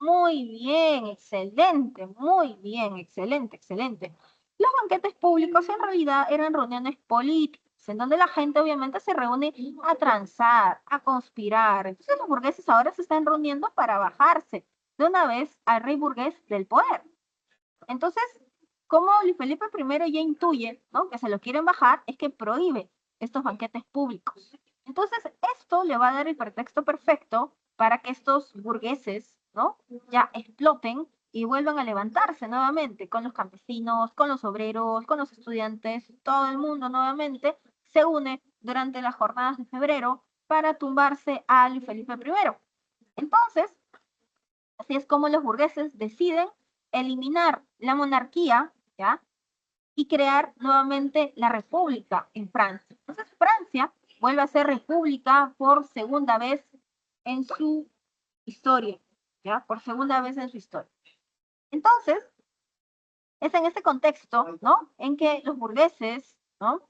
Muy bien, excelente, muy bien, excelente, excelente. Los banquetes públicos en realidad eran reuniones políticas, en donde la gente obviamente se reúne a transar, a conspirar. Entonces los burgueses ahora se están reuniendo para bajarse de una vez al rey burgués del poder. Entonces, como Luis Felipe I ya intuye, ¿no? Que se lo quieren bajar, es que prohíbe estos banquetes públicos. Entonces, esto le va a dar el pretexto perfecto para que estos burgueses, ¿no? Ya exploten y vuelvan a levantarse nuevamente con los campesinos, con los obreros, con los estudiantes, todo el mundo nuevamente se une durante las jornadas de febrero para tumbarse a Luis Felipe I. Entonces, así es como los burgueses deciden eliminar la monarquía, ¿ya? Y crear nuevamente la república en Francia. Entonces Francia vuelve a ser república por segunda vez en su historia, ¿ya? Por segunda vez en su historia. Entonces, es en este contexto, ¿no? En que los burgueses, ¿no?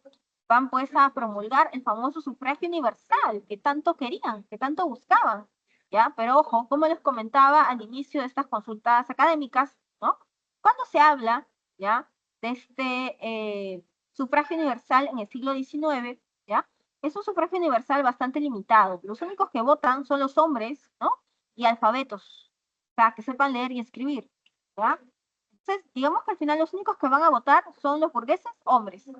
Van pues a promulgar el famoso sufragio universal que tanto querían, que tanto buscaban, ¿ya? Pero ojo, como les comentaba al inicio de estas consultas académicas, ¿no? Cuando se habla, ¿ya? De este sufragio universal en el siglo XIX, ¿ya? Es un sufragio universal bastante limitado. Los únicos que votan son los hombres, ¿no? Y alfabetos, o sea, que sepan leer y escribir, ¿ya? Entonces, digamos que al final los únicos que van a votar son los burgueses hombres. O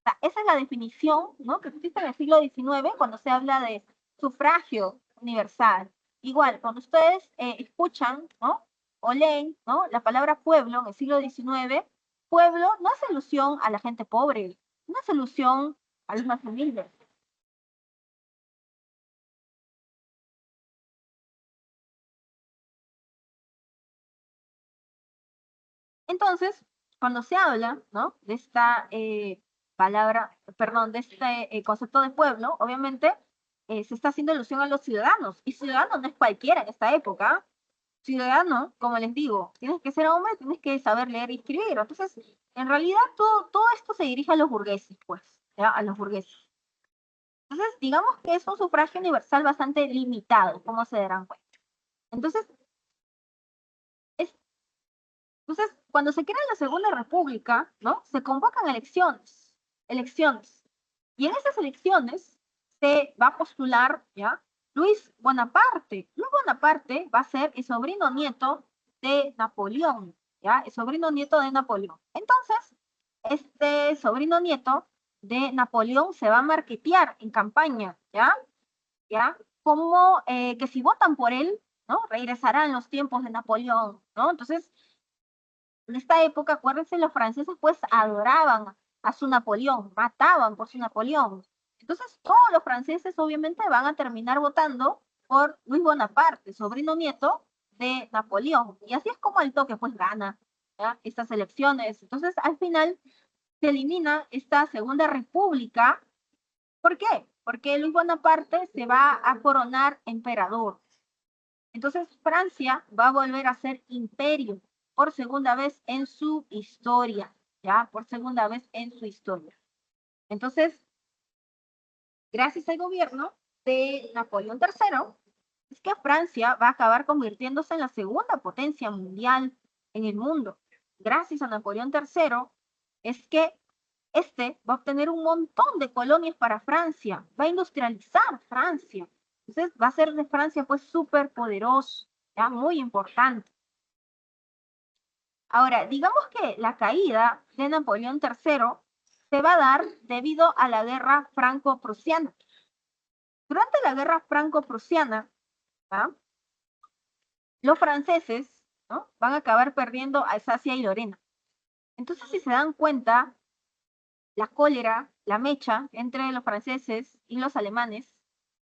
sea, esa es la definición, ¿no? Que existe en el siglo XIX cuando se habla de sufragio universal. Igual, cuando ustedes escuchan, ¿no? O leen, ¿no? La palabra pueblo en el siglo XIX, pueblo no es alusión a la gente pobre, no es alusión a los más humildes. Entonces, cuando se habla, ¿no?, de esta de este concepto de pueblo, obviamente se está haciendo alusión a los ciudadanos, y ciudadano no es cualquiera en esta época. Ciudadano, como les digo, tienes que ser hombre, tienes que saber leer y escribir. Entonces, en realidad, todo esto se dirige a los burgueses, pues, ¿ya? A los burgueses. Entonces, digamos que es un sufragio universal bastante limitado, como se darán cuenta. Entonces, cuando se crea la Segunda República, ¿no?, se convocan elecciones. Y en esas elecciones se va a postular, ¿ya?, Luis Bonaparte. Luis Bonaparte va a ser el sobrino nieto de Napoleón, ¿ya? El sobrino nieto de Napoleón. Entonces, este sobrino nieto de Napoleón se va a marketear en campaña, ¿ya? ¿Ya? Como que si votan por él, ¿no?, regresarán los tiempos de Napoleón, ¿no? Entonces, en esta época, acuérdense, los franceses pues adoraban a su Napoleón, mataban por su Napoleón. Entonces, todos los franceses obviamente van a terminar votando por Luis Bonaparte, sobrino nieto de Napoleón. Y así es como el toque pues gana, ¿ya?, estas elecciones. Entonces, al final se elimina esta Segunda República. ¿Por qué? Porque Luis Bonaparte se va a coronar emperador. Entonces, Francia va a volver a ser imperio por segunda vez en su historia, ¿ya? Por segunda vez en su historia. Entonces, gracias al gobierno de Napoleón III, es que Francia va a acabar convirtiéndose en la segunda potencia mundial en el mundo. Gracias a Napoleón III, es que este va a obtener un montón de colonias para Francia, va a industrializar Francia. Entonces, va a ser de Francia pues súper poderoso, ya muy importante. Ahora, digamos que la caída de Napoleón III se va a dar debido a la guerra franco-prusiana. Durante la guerra franco-prusiana, ¿ah?, los franceses, ¿no?, van a acabar perdiendo Alsacia y Lorena. Entonces, si se dan cuenta, la cólera, la mecha entre los franceses y los alemanes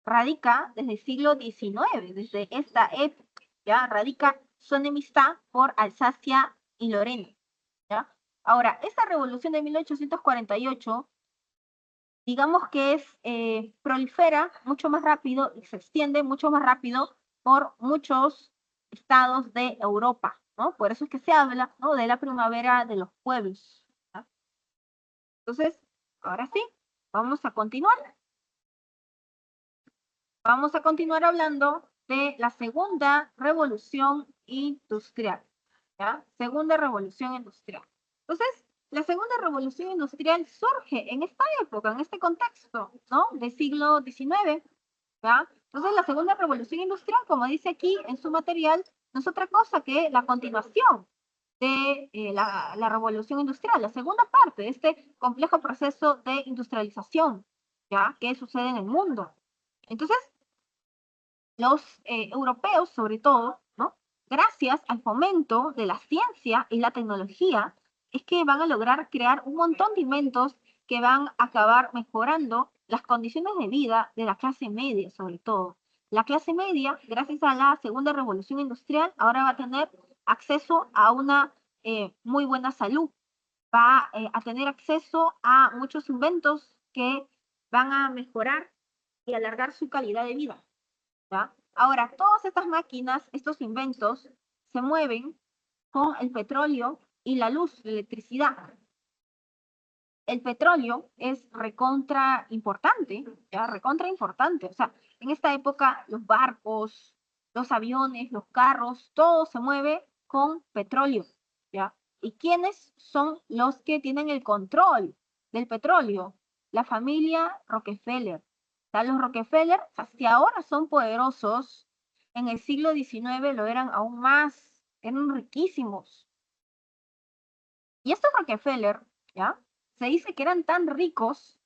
radica desde el siglo XIX, desde esta época, ¿ya? Radica su enemistad por Alsacia y Lorena, ¿ya? Ahora, esta revolución de 1848, digamos que prolifera mucho más rápido y se extiende mucho más rápido por muchos estados de Europa, ¿no? Por eso es que se habla, ¿no?, de la primavera de los pueblos, ¿ya? Entonces, ahora sí, vamos a continuar. Vamos a continuar hablando de la segunda revolución industrial, ¿ya? Segunda revolución industrial. Entonces, la segunda revolución industrial surge en esta época, en este contexto, ¿no?, del siglo XIX, ¿ya? Entonces, la segunda revolución industrial, como dice aquí en su material, no es otra cosa que la continuación de la revolución industrial, la segunda parte de este complejo proceso de industrialización, ¿ya?, que sucede en el mundo. Entonces, los europeos, sobre todo, ¿no?, gracias al fomento de la ciencia y la tecnología, es que van a lograr crear un montón de inventos que van a acabar mejorando las condiciones de vida de la clase media, sobre todo. La clase media, gracias a la segunda revolución industrial, ahora va a tener acceso a una muy buena salud, va a tener acceso a muchos inventos que van a mejorar y alargar su calidad de vida, ¿ya? Ahora, todas estas máquinas, estos inventos, se mueven con el petróleo y la luz, la electricidad. El petróleo es recontra importante, ¿ya? Recontra importante. O sea, en esta época los barcos, los aviones, los carros, todo se mueve con petróleo, ¿ya? ¿Y quiénes son los que tienen el control del petróleo? La familia Rockefeller. O sea, los Rockefeller, o sea, si ahora son poderosos, en el siglo XIX lo eran aún más, eran riquísimos. Y estos Rockefeller, ¿ya?, se dice que eran tan ricos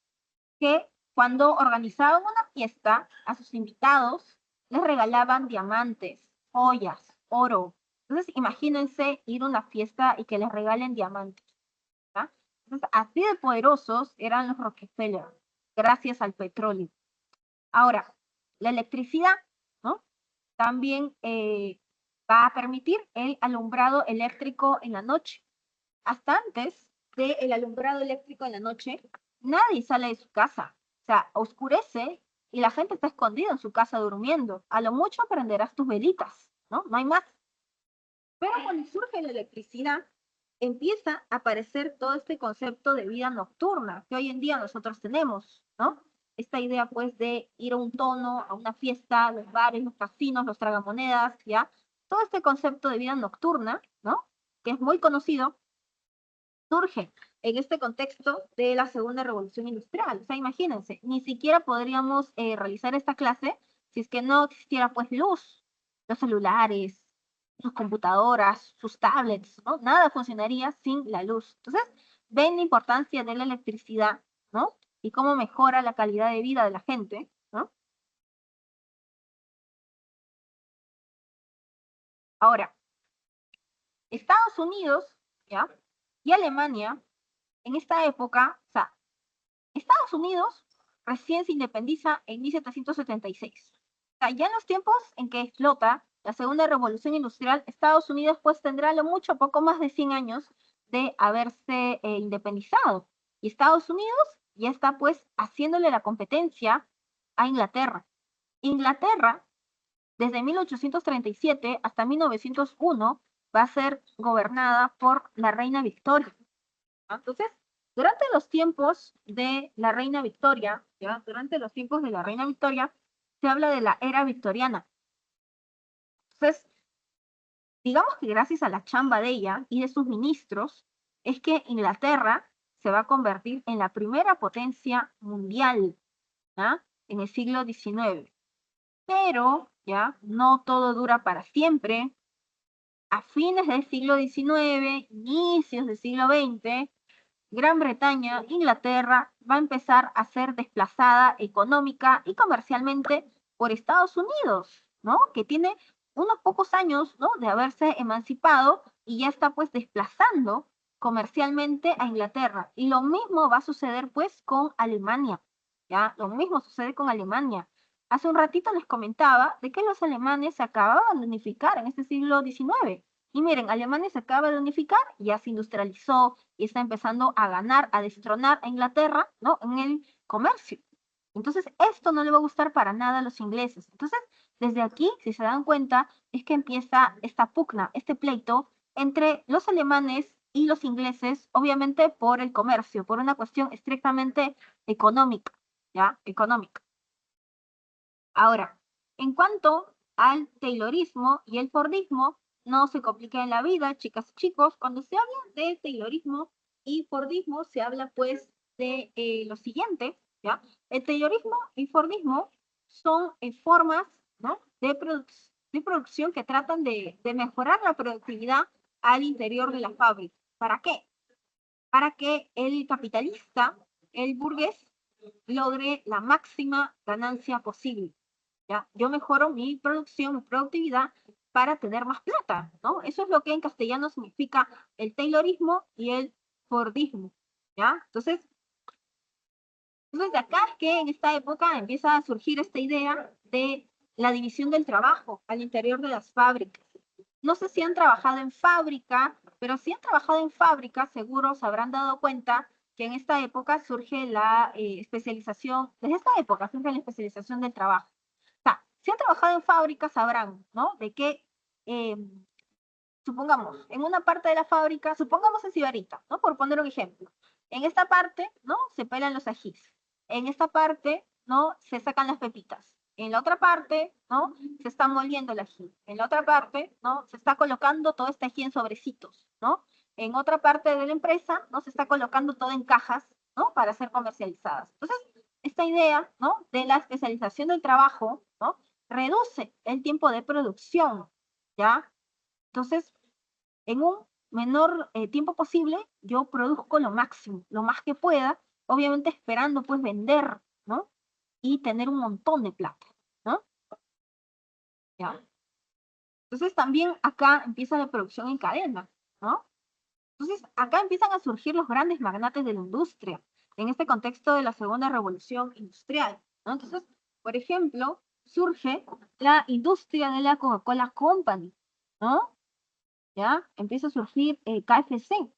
que cuando organizaban una fiesta a sus invitados, les regalaban diamantes, joyas, oro. Entonces, imagínense ir a una fiesta y que les regalen diamantes, ¿ya? Entonces, así de poderosos eran los Rockefeller, gracias al petróleo. Ahora, la electricidad, ¿no?, también va a permitir el alumbrado eléctrico en la noche. hasta antes del alumbrado eléctrico en la noche, nadie sale de su casa. O sea, oscurece y la gente está escondida en su casa durmiendo. A lo mucho prenderás tus velitas, ¿no? No hay más. Pero cuando surge la electricidad, empieza a aparecer todo este concepto de vida nocturna que hoy en día nosotros tenemos, ¿no? Esta idea, pues, de ir a un tono, a una fiesta, los bares, los casinos, los tragamonedas, ¿ya? Todo este concepto de vida nocturna, ¿no? Que es muy conocido, surge en este contexto de la segunda revolución industrial. O sea, imagínense, ni siquiera podríamos realizar esta clase si es que no existiera pues luz, los celulares, sus computadoras, sus tablets, ¿no? Nada funcionaría sin la luz. Entonces, ven la importancia de la electricidad, ¿no? Y cómo mejora la calidad de vida de la gente, ¿no? Ahora, Estados Unidos, ¿ya? Y Alemania, en esta época, o sea, Estados Unidos recién se independiza en 1776. O sea, ya en los tiempos en que explota la segunda revolución industrial, Estados Unidos pues tendrá lo mucho poco más de 100 años de haberse independizado. Y Estados Unidos ya está pues haciéndole la competencia a Inglaterra. Inglaterra, desde 1837 hasta 1901, va a ser gobernada por la reina Victoria. Entonces, durante los tiempos de la reina Victoria, ¿ya? Durante los tiempos de la reina Victoria, se habla de la era victoriana. Entonces, digamos que gracias a la chamba de ella y de sus ministros, es que Inglaterra se va a convertir en la primera potencia mundial, ¿ya? En el siglo XIX. Pero, ¿ya? No todo dura para siempre. A fines del siglo XIX, inicios del siglo XX, Gran Bretaña, Inglaterra, va a empezar a ser desplazada económica y comercialmente por Estados Unidos, ¿no? Que tiene unos pocos años, ¿no? De haberse emancipado y ya está pues desplazando comercialmente a Inglaterra. Y lo mismo va a suceder pues con Alemania, ¿ya? Lo mismo sucede con Alemania. Hace un ratito les comentaba de que los alemanes se acababan de unificar en este siglo XIX. Y miren, Alemania se acaba de unificar, ya se industrializó y está empezando a ganar, a destronar a Inglaterra, ¿no? En el comercio. Entonces, esto no le va a gustar para nada a los ingleses. Entonces, desde aquí, si se dan cuenta, es que empieza esta pugna, este pleito entre los alemanes y los ingleses, obviamente por el comercio, por una cuestión estrictamente económica, ¿ya? Económica. Ahora, en cuanto al Taylorismo y el Fordismo, no se compliquen la vida, chicas y chicos. Cuando se habla de Taylorismo y Fordismo, se habla pues de lo siguiente, ¿ya? El Taylorismo y Fordismo son formas, ¿no? de producción que tratan de mejorar la productividad al interior de la fábrica. ¿Para qué? Para que el capitalista, el burgués, logre la máxima ganancia posible. ¿Ya? Yo mejoro mi producción, mi productividad para tener más plata, ¿no? Eso es lo que en castellano significa el Taylorismo y el Fordismo, ¿ya? Entonces de acá es que en esta época empieza a surgir esta idea de la división del trabajo al interior de las fábricas. No sé si han trabajado en fábrica, pero si han trabajado en fábrica, seguro se habrán dado cuenta que en esta época surge la especialización, desde esta época surge la especialización del trabajo. O sea, si han trabajado en fábrica sabrán, ¿no? De que, eh, supongamos, en una parte de la fábrica, supongamos en Sibarita, ¿no? Por poner un ejemplo. En esta parte, ¿no? Se pelan los ajís. En esta parte, ¿no? Se sacan las pepitas. En la otra parte, ¿no? Se está moliendo el ají. En la otra parte, ¿no? Se está colocando todo este ají en sobrecitos, ¿no? En otra parte de la empresa, ¿no? Se está colocando todo en cajas, ¿no? Para ser comercializadas. Entonces, esta idea, ¿no? De la especialización del trabajo, ¿no? Reduce el tiempo de producción, ¿ya? Entonces, en un menor tiempo posible, yo produzco lo máximo, lo más que pueda, obviamente esperando pues vender, ¿no? Y tener un montón de plata, ¿no? ¿Ya? Entonces también acá empieza la producción en cadena, ¿no? Entonces acá empiezan a surgir los grandes magnates de la industria, en este contexto de la segunda revolución industrial, ¿no? Entonces, por ejemplo, surge la industria de la Coca-Cola Company, ¿no? ¿Ya? Empieza a surgir KFC.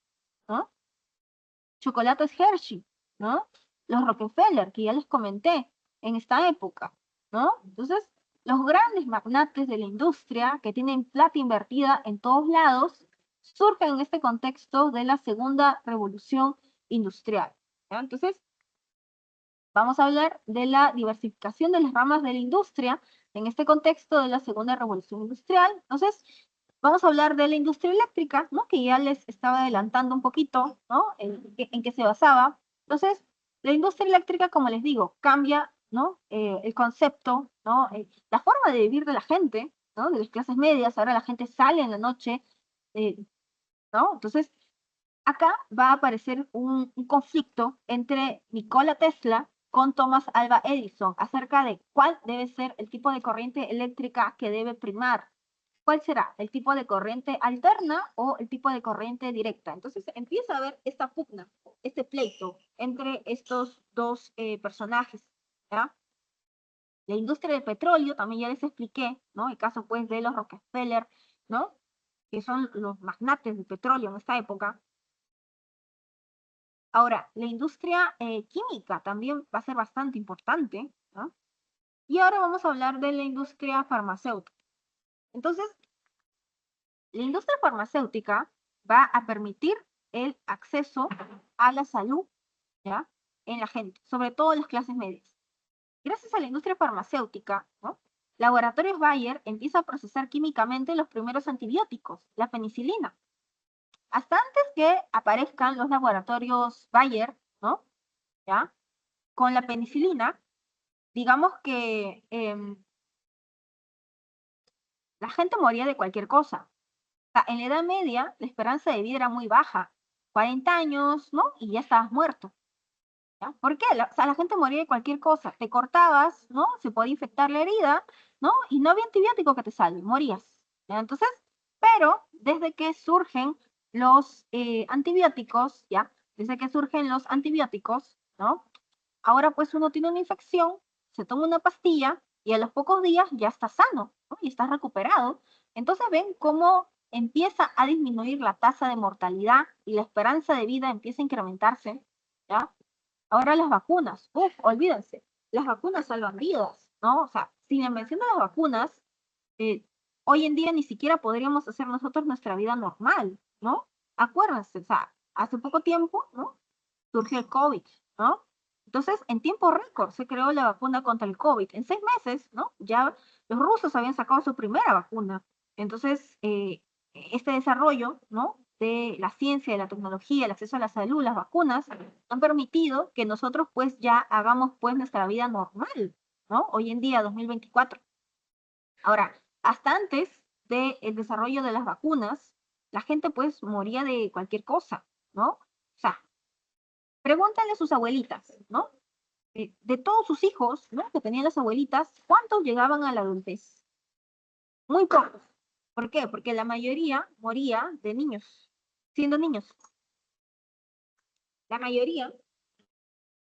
chocolates Hershey, ¿no? Los Rockefeller, que ya les comenté en esta época, ¿no? Entonces, los grandes magnates de la industria que tienen plata invertida en todos lados surgen en este contexto de la segunda revolución industrial, ¿ya? Entonces, vamos a hablar de la diversificación de las ramas de la industria en este contexto de la segunda revolución industrial. Entonces, vamos a hablar de la industria eléctrica, ¿no? Que ya les estaba adelantando un poquito, ¿no? En qué se basaba. Entonces, la industria eléctrica, como les digo, cambia, ¿no? El concepto, ¿no? La forma de vivir de la gente, ¿no? De las clases medias. Ahora la gente sale en la noche, eh, ¿no? Entonces, acá va a aparecer un conflicto entre Nikola Tesla con Thomas Alva Edison acerca de cuál debe ser el tipo de corriente eléctrica que debe primar. ¿Cuál será? ¿El tipo de corriente alterna o el tipo de corriente directa? Entonces empieza a haber esta pugna, este pleito entre estos dos personajes, ¿ya? La industria del petróleo, también ya les expliqué, ¿no? El caso pues de los Rockefeller, ¿no? Que son los magnates del petróleo en esta época. Ahora, la industria química también va a ser bastante importante, ¿no? Y ahora vamos a hablar de la industria farmacéutica. Entonces, la industria farmacéutica va a permitir el acceso a la salud, ¿ya? En la gente, sobre todo en las clases medias. Gracias a la industria farmacéutica, ¿no? Laboratorios Bayer empieza a procesar químicamente los primeros antibióticos, la penicilina. Hasta antes que aparezcan los laboratorios Bayer, ¿no? ¿Ya? Con la penicilina, digamos que la gente moría de cualquier cosa. O sea, en la Edad Media, la esperanza de vida era muy baja, 40 años, ¿no? Y ya estabas muerto. ¿Ya? ¿Por qué? O sea, la gente moría de cualquier cosa. Te cortabas, ¿no? Se podía infectar la herida, ¿no? Y no había antibiótico que te salve, morías. ¿Ya? Entonces, pero desde que surgen los antibióticos, ¿ya? Desde que surgen los antibióticos, ¿no? Ahora pues uno tiene una infección, se toma una pastilla y a los pocos días ya está sano, ¿no? Y está recuperado. Entonces ven cómo empieza a disminuir la tasa de mortalidad y la esperanza de vida empieza a incrementarse, ¿ya? Ahora las vacunas, olvídense, las vacunas salvan vidas, ¿no? O sea, sin la invención de las vacunas, eh, hoy en día ni siquiera podríamos hacer nosotros nuestra vida normal, ¿no? Acuérdense, o sea, hace poco tiempo, ¿no? Surgió el COVID, ¿no? Entonces, en tiempo récord se creó la vacuna contra el COVID. En 6 meses, ¿no? Ya los rusos habían sacado su primera vacuna. Entonces, este desarrollo, ¿no? De la ciencia, de la tecnología, el acceso a la salud, las vacunas, han permitido que nosotros pues ya hagamos pues nuestra vida normal, ¿no? Hoy en día, 2024. Ahora, hasta antes del desarrollo de las vacunas, la gente pues moría de cualquier cosa, ¿no? O sea, pregúntale a sus abuelitas, ¿no? De todos sus hijos, ¿no? Que tenían las abuelitas, ¿cuántos llegaban a la adultez? Muy pocos. ¿Por qué? Porque la mayoría moría de niños, siendo niños. La mayoría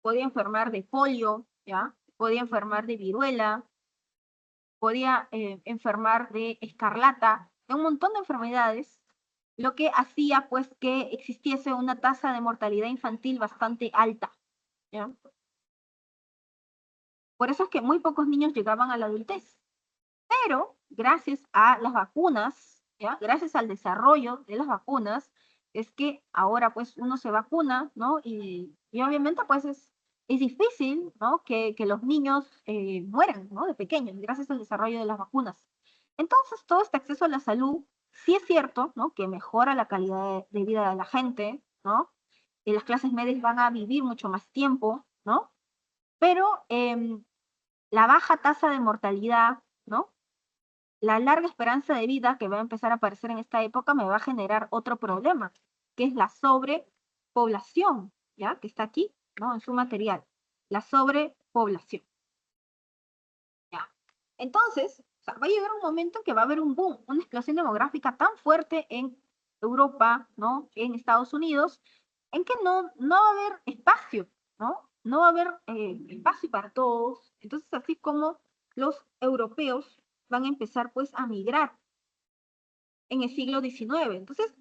podía enfermar de polio, ¿ya? Podía enfermar de viruela, podía enfermar de escarlata, de un montón de enfermedades, lo que hacía pues que existiese una tasa de mortalidad infantil bastante alta, ¿ya? Por eso es que muy pocos niños llegaban a la adultez. Pero gracias a las vacunas, ¿ya? Gracias al desarrollo de las vacunas, es que ahora pues uno se vacuna, ¿no? Y obviamente pues es difícil, ¿no? Que los niños mueran, ¿no? De pequeños, gracias al desarrollo de las vacunas. Entonces, todo este acceso a la salud, sí es cierto, ¿no? Que mejora la calidad de vida de la gente, ¿no? Y las clases medias van a vivir mucho más tiempo, ¿no? Pero la baja tasa de mortalidad, ¿no? La larga esperanza de vida que va a empezar a aparecer en esta época me va a generar otro problema, que es la sobrepoblación, ¿ya? Que está aquí, ¿no? En su material. La sobrepoblación, ¿ya? Entonces, o sea, va a llegar un momento en que va a haber un boom, una explosión demográfica tan fuerte en Europa, ¿no? En Estados Unidos, en que no va a haber espacio, ¿no? No va a haber espacio para todos. Entonces, así como los europeos van a empezar pues a migrar en el siglo XIX. Entonces,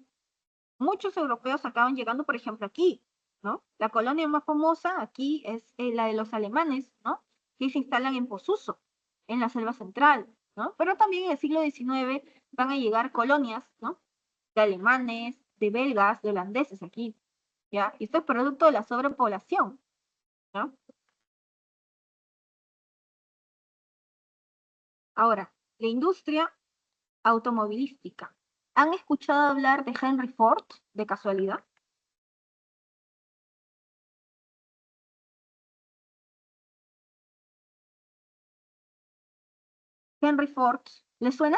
muchos europeos acaban llegando, por ejemplo, aquí. ¿no? La colonia más famosa aquí es la de los alemanes, ¿no? Que se instalan en Posuso, en la selva central, ¿no? Pero también en el siglo XIX van a llegar colonias, ¿no? De alemanes, de belgas, de holandeses aquí, ¿ya? Y esto es producto de la sobrepoblación, ¿no? Ahora, la industria automovilística. ¿Han escuchado hablar de Henry Ford de casualidad? Henry Ford, ¿le suena?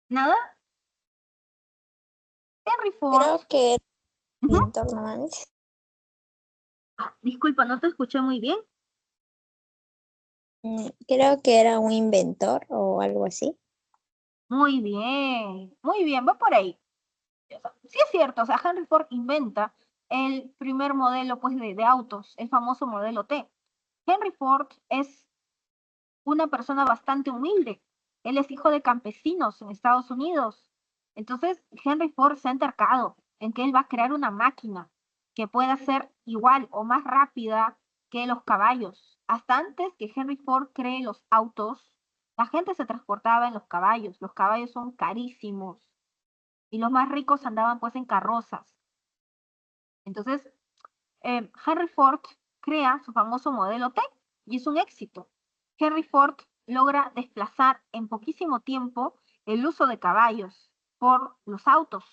¿Nada? Henry Ford. Creo que era Ujú. inventor nuevamente. Disculpa, no te escuché muy bien. Creo que era un inventor o algo así. Muy bien, va por ahí. Sí es cierto, o sea, Henry Ford inventa el primer modelo pues, de autos, el famoso modelo T. Henry Ford es una persona bastante humilde. Él es hijo de campesinos en Estados Unidos. Entonces, Henry Ford se ha entercado en que él va a crear una máquina que pueda ser igual o más rápida que los caballos. Hasta antes que Henry Ford cree los autos, la gente se transportaba en los caballos. Los caballos son carísimos y los más ricos andaban pues en carrozas. Entonces, Henry Ford crea su famoso modelo T y es un éxito. Henry Ford logra desplazar en poquísimo tiempo el uso de caballos por los autos.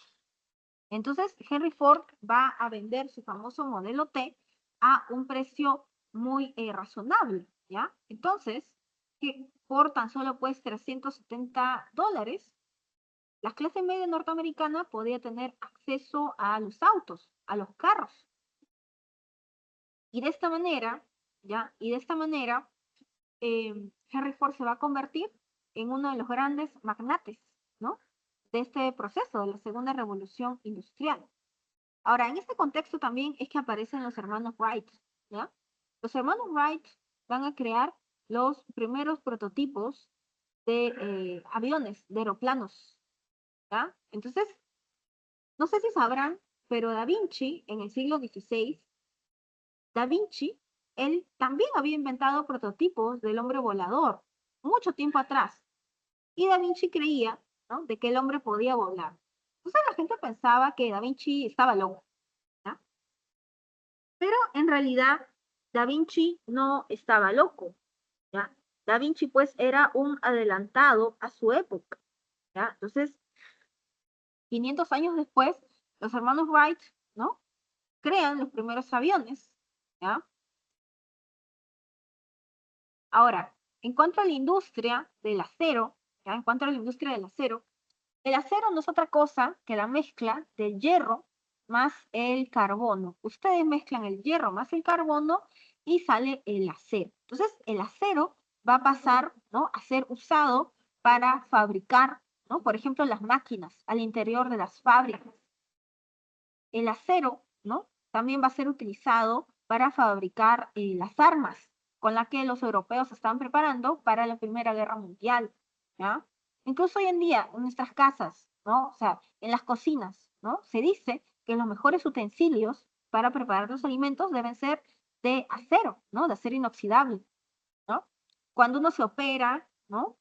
Entonces, Henry Ford va a vender su famoso modelo T a un precio muy razonable, ¿ya? Entonces, que por tan solo pues $370, la clase media norteamericana podía tener acceso a los autos, a los carros. Y de esta manera, ¿ya? Y de esta manera, Henry Ford se va a convertir en uno de los grandes magnates, ¿no? De este proceso, de la segunda revolución industrial. Ahora, en este contexto también es que aparecen los hermanos Wright, ¿ya? Los hermanos Wright van a crear los primeros prototipos de aviones, de aeroplanos, ¿ya? Entonces, no sé si sabrán, pero Da Vinci en el siglo XVI, Da Vinci, él también había inventado prototipos del hombre volador mucho tiempo atrás. Y Da Vinci creía, ¿no? De que el hombre podía volar. Entonces la gente pensaba que Da Vinci estaba loco, ¿ya? Pero en realidad Da Vinci no estaba loco, ¿ya? Da Vinci pues era un adelantado a su época, ¿ya? Entonces, 500 años después, los hermanos Wright, ¿no? Crean los primeros aviones, ¿ya? Ahora, en cuanto a la industria del acero, ¿ya? En cuanto a la industria del acero, el acero no es otra cosa que la mezcla del hierro más el carbono. Ustedes mezclan el hierro más el carbono y sale el acero. Entonces, el acero va a pasar, ¿no? A ser usado para fabricar, ¿no? Por ejemplo, las máquinas al interior de las fábricas. El acero, ¿no? También va a ser utilizado para fabricar las armas con las que los europeos se están preparando para la Primera Guerra Mundial, ¿ya? Incluso hoy en día, en nuestras casas, ¿no? O sea, en las cocinas, ¿no? Se dice que los mejores utensilios para preparar los alimentos deben ser de acero, ¿no? De acero inoxidable, ¿no? Cuando uno se opera, ¿no?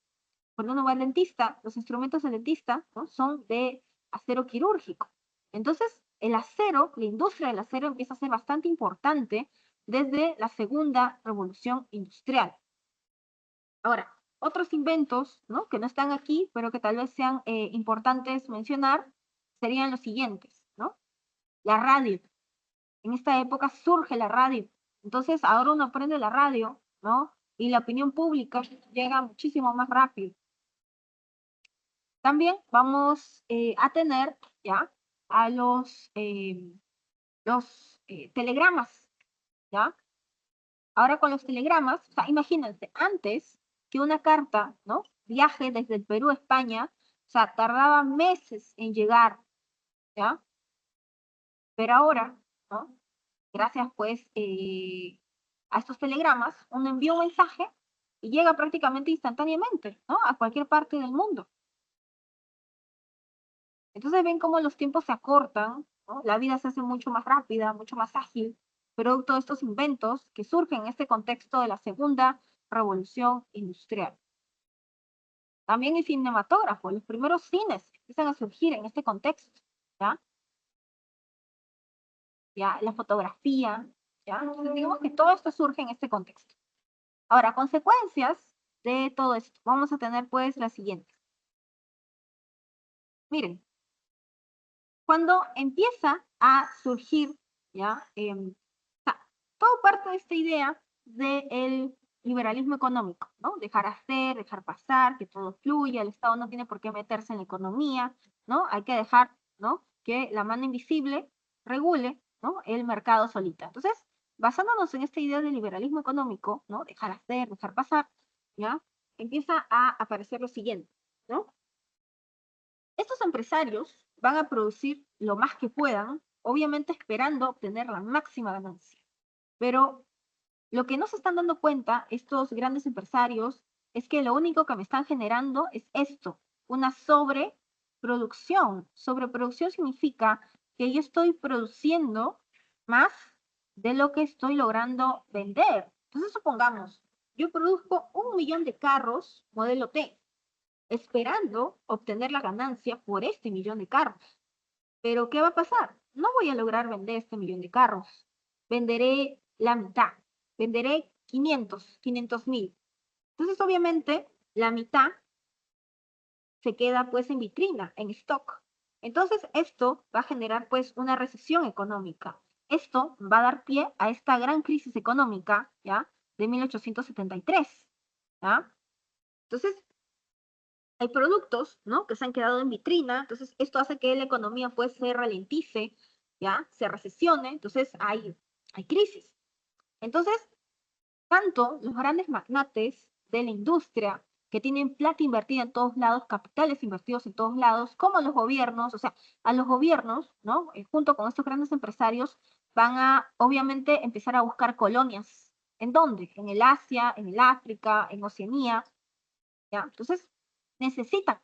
Cuando uno va al dentista, los instrumentos del dentista, ¿no? Son de acero quirúrgico. Entonces, el acero, la industria del acero empieza a ser bastante importante desde la segunda revolución industrial. Ahora, otros inventos, ¿no? Que no están aquí, pero que tal vez sean importantes mencionar, serían los siguientes, ¿no? La radio. En esta época surge la radio. Entonces, ahora uno aprende la radio, ¿no? Y la opinión pública llega muchísimo más rápido. También vamos a tener ya a los telegramas, ¿ya? Ahora con los telegramas, o sea, imagínense, antes que una carta, ¿no? Viaje desde el Perú a España, o sea, tardaba meses en llegar, ¿ya? Pero ahora, ¿no? Gracias pues a estos telegramas, uno envía un mensaje y llega prácticamente instantáneamente, ¿no? A cualquier parte del mundo. Entonces ven cómo los tiempos se acortan, ¿no? La vida se hace mucho más rápida, mucho más ágil, producto de estos inventos que surgen en este contexto de la segunda revolución industrial. También el cinematógrafo, los primeros cines empiezan a surgir en este contexto, ¿ya? ¿Ya? La fotografía, ¿ya? Entonces digamos que todo esto surge en este contexto. Ahora, consecuencias de todo esto. Vamos a tener pues las siguientes. Miren, cuando empieza a surgir, ¿ya? Todo parte de esta idea del liberalismo económico, ¿no? Dejar hacer, dejar pasar, que todo fluya, el Estado no tiene por qué meterse en la economía, ¿no? Hay que dejar, ¿no? Que la mano invisible regule, ¿no? El mercado solita. Entonces, basándonos en esta idea del liberalismo económico, ¿no? Dejar hacer, dejar pasar, ¿ya? Empieza a aparecer lo siguiente, ¿no? Estos empresarios van a producir lo más que puedan, obviamente esperando obtener la máxima ganancia. Pero lo que no se están dando cuenta estos grandes empresarios es que lo único que me están generando es esto, una sobreproducción. Sobreproducción significa que yo estoy produciendo más de lo que estoy logrando vender. Entonces, supongamos, yo produzco 1 millón de carros modelo T, esperando obtener la ganancia por este millón de carros. Pero, ¿qué va a pasar? No voy a lograr vender este millón de carros. Venderé la mitad. Venderé 500.000. Entonces, obviamente, la mitad se queda pues en vitrina, en stock. Entonces, esto va a generar pues una recesión económica. Esto va a dar pie a esta gran crisis económica, ¿ya? De 1873, ¿ya? Entonces, hay productos, ¿no? Que se han quedado en vitrina, entonces esto hace que la economía pues se ralentice, ¿ya? Se recesione, entonces hay crisis. Entonces, tanto los grandes magnates de la industria que tienen plata invertida en todos lados, capitales invertidos en todos lados, como los gobiernos, o sea, a los gobiernos, ¿no? Junto con estos grandes empresarios, van a, obviamente, empezar a buscar colonias. ¿En dónde? En el Asia, en el África, en Oceanía, ¿ya? Entonces, necesitan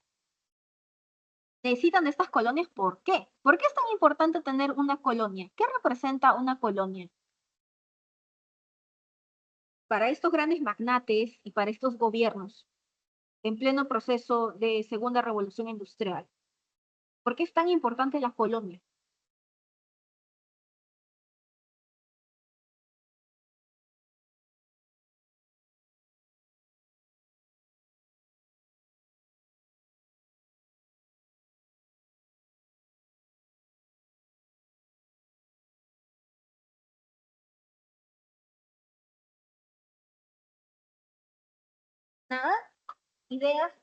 necesitan de estas colonias. ¿Por qué? ¿Por qué es tan importante tener una colonia? ¿Qué representa una colonia? Para estos grandes magnates y para estos gobiernos en pleno proceso de segunda revolución industrial. ¿Por qué es tan importante la colonia? Nada, ideas.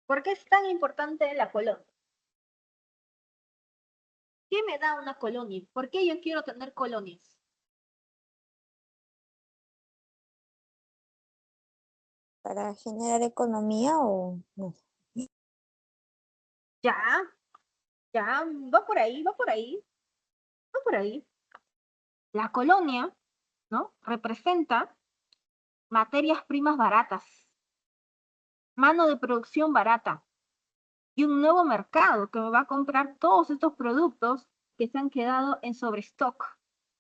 ¿Por qué es tan importante la colonia? ¿Qué me da una colonia? ¿Por qué yo quiero tener colonias? ¿Para generar economía o no? Ya, ya, va por ahí, va por ahí, va por ahí. La colonia, ¿no? Representa materias primas baratas, mano de producción barata, y un nuevo mercado que me va a comprar todos estos productos que se han quedado en sobrestock,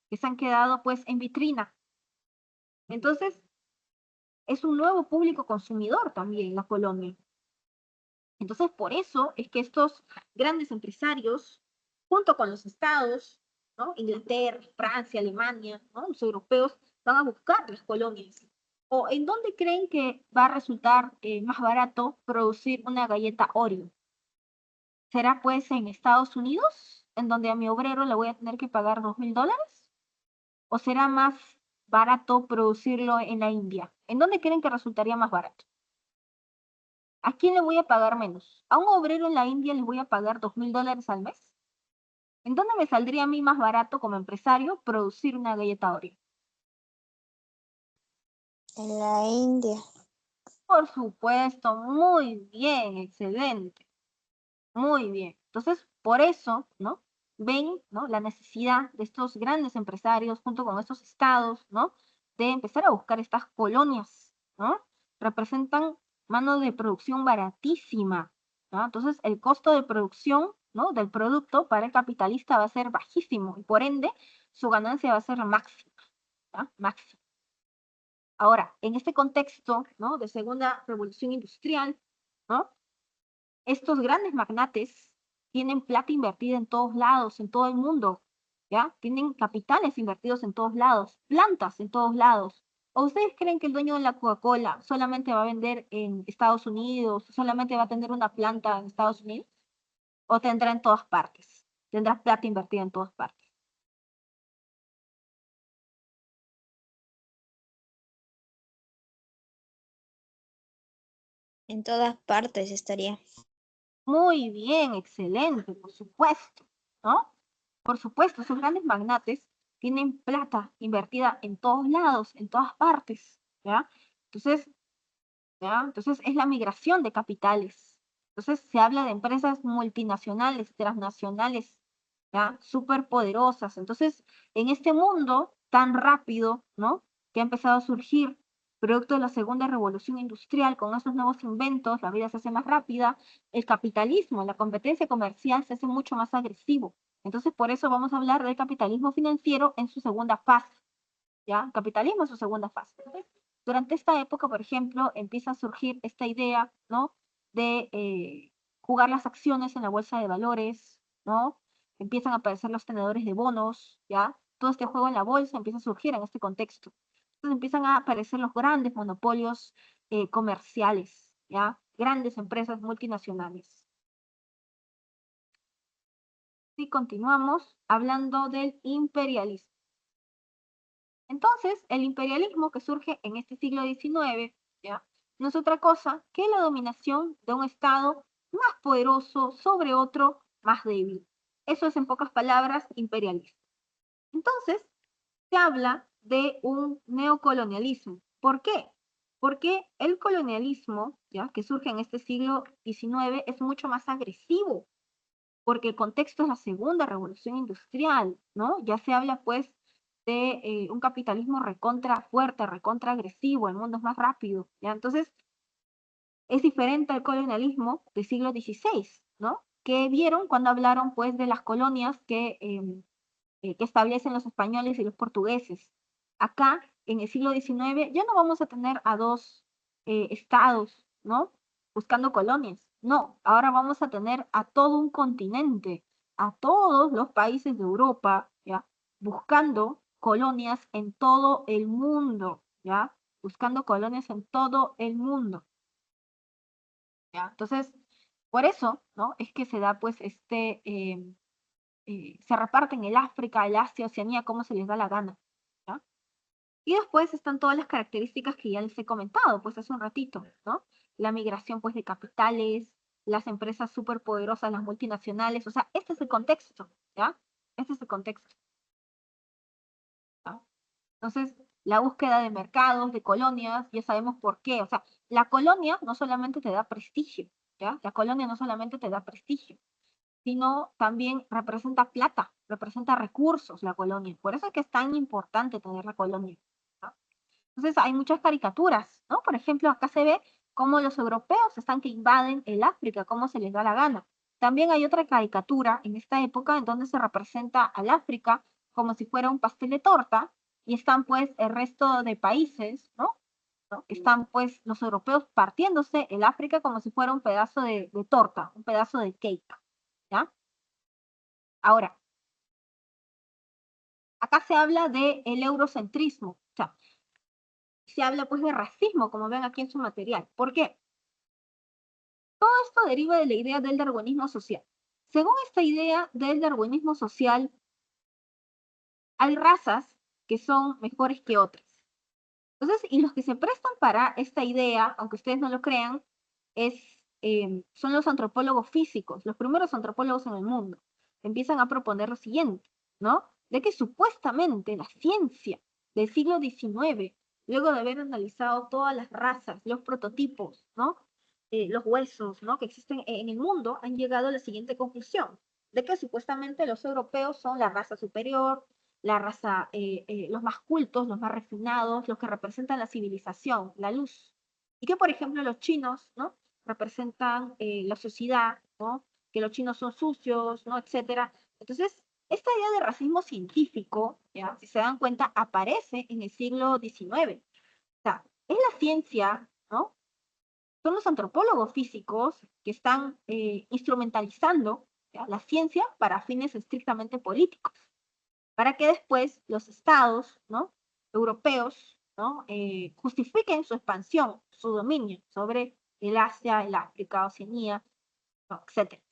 que se han quedado pues en vitrina. Entonces, es un nuevo público consumidor también la colonia. Entonces, por eso es que estos grandes empresarios, junto con los estados, ¿no? Inglaterra, Francia, Alemania, ¿no? Los europeos, van a buscar las colonias. ¿O en dónde creen que va a resultar más barato producir una galleta Oreo? ¿Será pues en Estados Unidos, en donde a mi obrero le voy a tener que pagar $2.000? ¿O será más barato producirlo en la India? ¿En dónde creen que resultaría más barato? ¿A quién le voy a pagar menos? ¿A un obrero en la India le voy a pagar $2.000 al mes? ¿En dónde me saldría a mí más barato como empresario producir una galleta Oreo? En la India. Por supuesto, muy bien, excelente, muy bien. Entonces, por eso, ¿no? Ven, ¿no? La necesidad de estos grandes empresarios junto con estos estados, ¿no? De empezar a buscar estas colonias, ¿no? Representan mano de producción baratísima, ¿no? Entonces, el costo de producción, ¿no? Del producto para el capitalista va a ser bajísimo y por ende su ganancia va a ser máxima, ¿no? Máxima. Ahora, en este contexto, ¿no? De segunda revolución industrial, ¿no? Estos grandes magnates tienen plata invertida en todos lados, en todo el mundo, ¿ya? Tienen capitales invertidos en todos lados, plantas en todos lados. ¿O ustedes creen que el dueño de la Coca-Cola solamente va a vender en Estados Unidos, solamente va a tener una planta en Estados Unidos? ¿O tendrá en todas partes? Tendrá plata invertida en todas partes. En todas partes estaría. Muy bien, excelente, por supuesto, ¿no? Por supuesto, esos grandes magnates tienen plata invertida en todos lados, en todas partes, ¿ya? Entonces, ¿ya? Entonces es la migración de capitales. Entonces se habla de empresas multinacionales, transnacionales, ¿ya? Súper poderosas. Entonces, en este mundo tan rápido, ¿no? Que ha empezado a surgir, producto de la segunda revolución industrial, con esos nuevos inventos, la vida se hace más rápida, el capitalismo, la competencia comercial se hace mucho más agresivo. Entonces, por eso vamos a hablar del capitalismo financiero en su segunda fase, ¿ya? Capitalismo en su segunda fase. Durante esta época, por ejemplo, empieza a surgir esta idea, ¿no? De jugar las acciones en la bolsa de valores, ¿no? Empiezan a aparecer los tenedores de bonos, ¿ya? Todo este juego en la bolsa empieza a surgir en este contexto. Entonces empiezan a aparecer los grandes monopolios comerciales, ¿ya? Grandes empresas multinacionales. Y continuamos hablando del imperialismo. Entonces, el imperialismo que surge en este siglo XIX, ¿ya? No es otra cosa que la dominación de un Estado más poderoso sobre otro más débil. Eso es, en pocas palabras, imperialismo. Entonces, se habla de un neocolonialismo. ¿Por qué? Porque el colonialismo, ¿ya? Que surge en este siglo XIX, es mucho más agresivo, porque el contexto es la segunda revolución industrial, ¿no? Ya se habla pues de un capitalismo recontra fuerte, recontra agresivo, el mundo es más rápido, ¿ya? Entonces, es diferente al colonialismo del siglo XVI, ¿no? Que vieron cuando hablaron pues de las colonias que establecen los españoles y los portugueses. Acá, en el siglo XIX, ya no vamos a tener a dos estados, ¿no? Buscando colonias. No, ahora vamos a tener a todo un continente, a todos los países de Europa, ¿ya? Buscando colonias en todo el mundo, ¿ya? Buscando colonias en todo el mundo, ¿ya? Entonces, por eso, ¿no? Es que se da pues se reparten el África, el Asia, Oceanía, como se les da la gana, ¿ya? Y después están todas las características que ya les he comentado, pues hace un ratito, ¿no? La migración, pues, de capitales, las empresas superpoderosas, las multinacionales, o sea, este es el contexto, ¿ya? Este es el contexto, ¿ya? Entonces, la búsqueda de mercados, de colonias, ya sabemos por qué, o sea, la colonia no solamente te da prestigio, ¿ya? La colonia no solamente te da prestigio, sino también representa plata, representa recursos la colonia. Por eso es que es tan importante tener la colonia, ¿no? Entonces hay muchas caricaturas, ¿no? Por ejemplo, acá se ve cómo los europeos están que invaden el África, cómo se les da la gana. También hay otra caricatura en esta época en donde se representa al África como si fuera un pastel de torta y están pues el resto de países, ¿no? ¿No? Están pues los europeos partiéndose el África como si fuera un pedazo de torta, un pedazo de cake, ¿ya? Ahora, acá se habla de el eurocentrismo, o sea, se habla pues de racismo, como ven aquí en su material. ¿Por qué? Todo esto deriva de la idea del darwinismo social. Según esta idea del darwinismo social, hay razas que son mejores que otras. Entonces, y los que se prestan para esta idea, aunque ustedes no lo crean, son los antropólogos físicos, los primeros antropólogos en el mundo. Empiezan a proponer lo siguiente, ¿no? De que supuestamente la ciencia del siglo XIX, luego de haber analizado todas las razas, los prototipos, ¿no? Los huesos, ¿no? Que existen en el mundo, han llegado a la siguiente conclusión. de que supuestamente los europeos son la raza superior, la raza, los más cultos, los más refinados, los que representan la civilización, la luz. Y que, por ejemplo, los chinos, ¿no? Representan la sociedad, ¿no? Que los chinos son sucios, ¿no? Etcétera. Entonces, esta idea de racismo científico, ¿ya? Si se dan cuenta, aparece en el siglo XIX. O sea, es la ciencia, ¿no? Son los antropólogos físicos que están instrumentalizando, ¿ya?, la ciencia para fines estrictamente políticos, para que después los estados, ¿no?, europeos, ¿no?, justifiquen su expansión, su dominio sobre el Asia, el África, Oceanía, ¿no?, etc.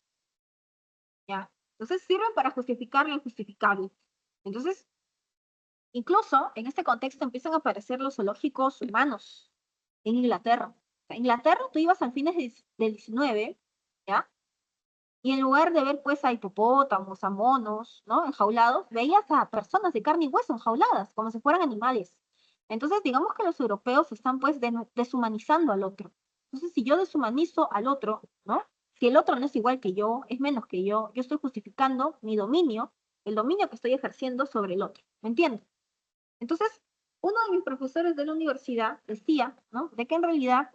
¿Ya? Entonces sirven para justificar lo injustificable. Entonces, incluso en este contexto empiezan a aparecer los zoológicos humanos en Inglaterra. En Inglaterra tú ibas al fines del 19, ¿ya? Y en lugar de ver pues a hipopótamos, a monos, ¿no? Enjaulados, veías a personas de carne y hueso enjauladas, como si fueran animales. Entonces, digamos que los europeos están pues deshumanizando al otro. Entonces, si yo deshumanizo al otro, ¿no? Si el otro no es igual que yo, es menos que yo estoy justificando mi dominio, el dominio que estoy ejerciendo sobre el otro. ¿Me entiendes? Entonces, uno de mis profesores de la universidad decía, ¿no?, de que en realidad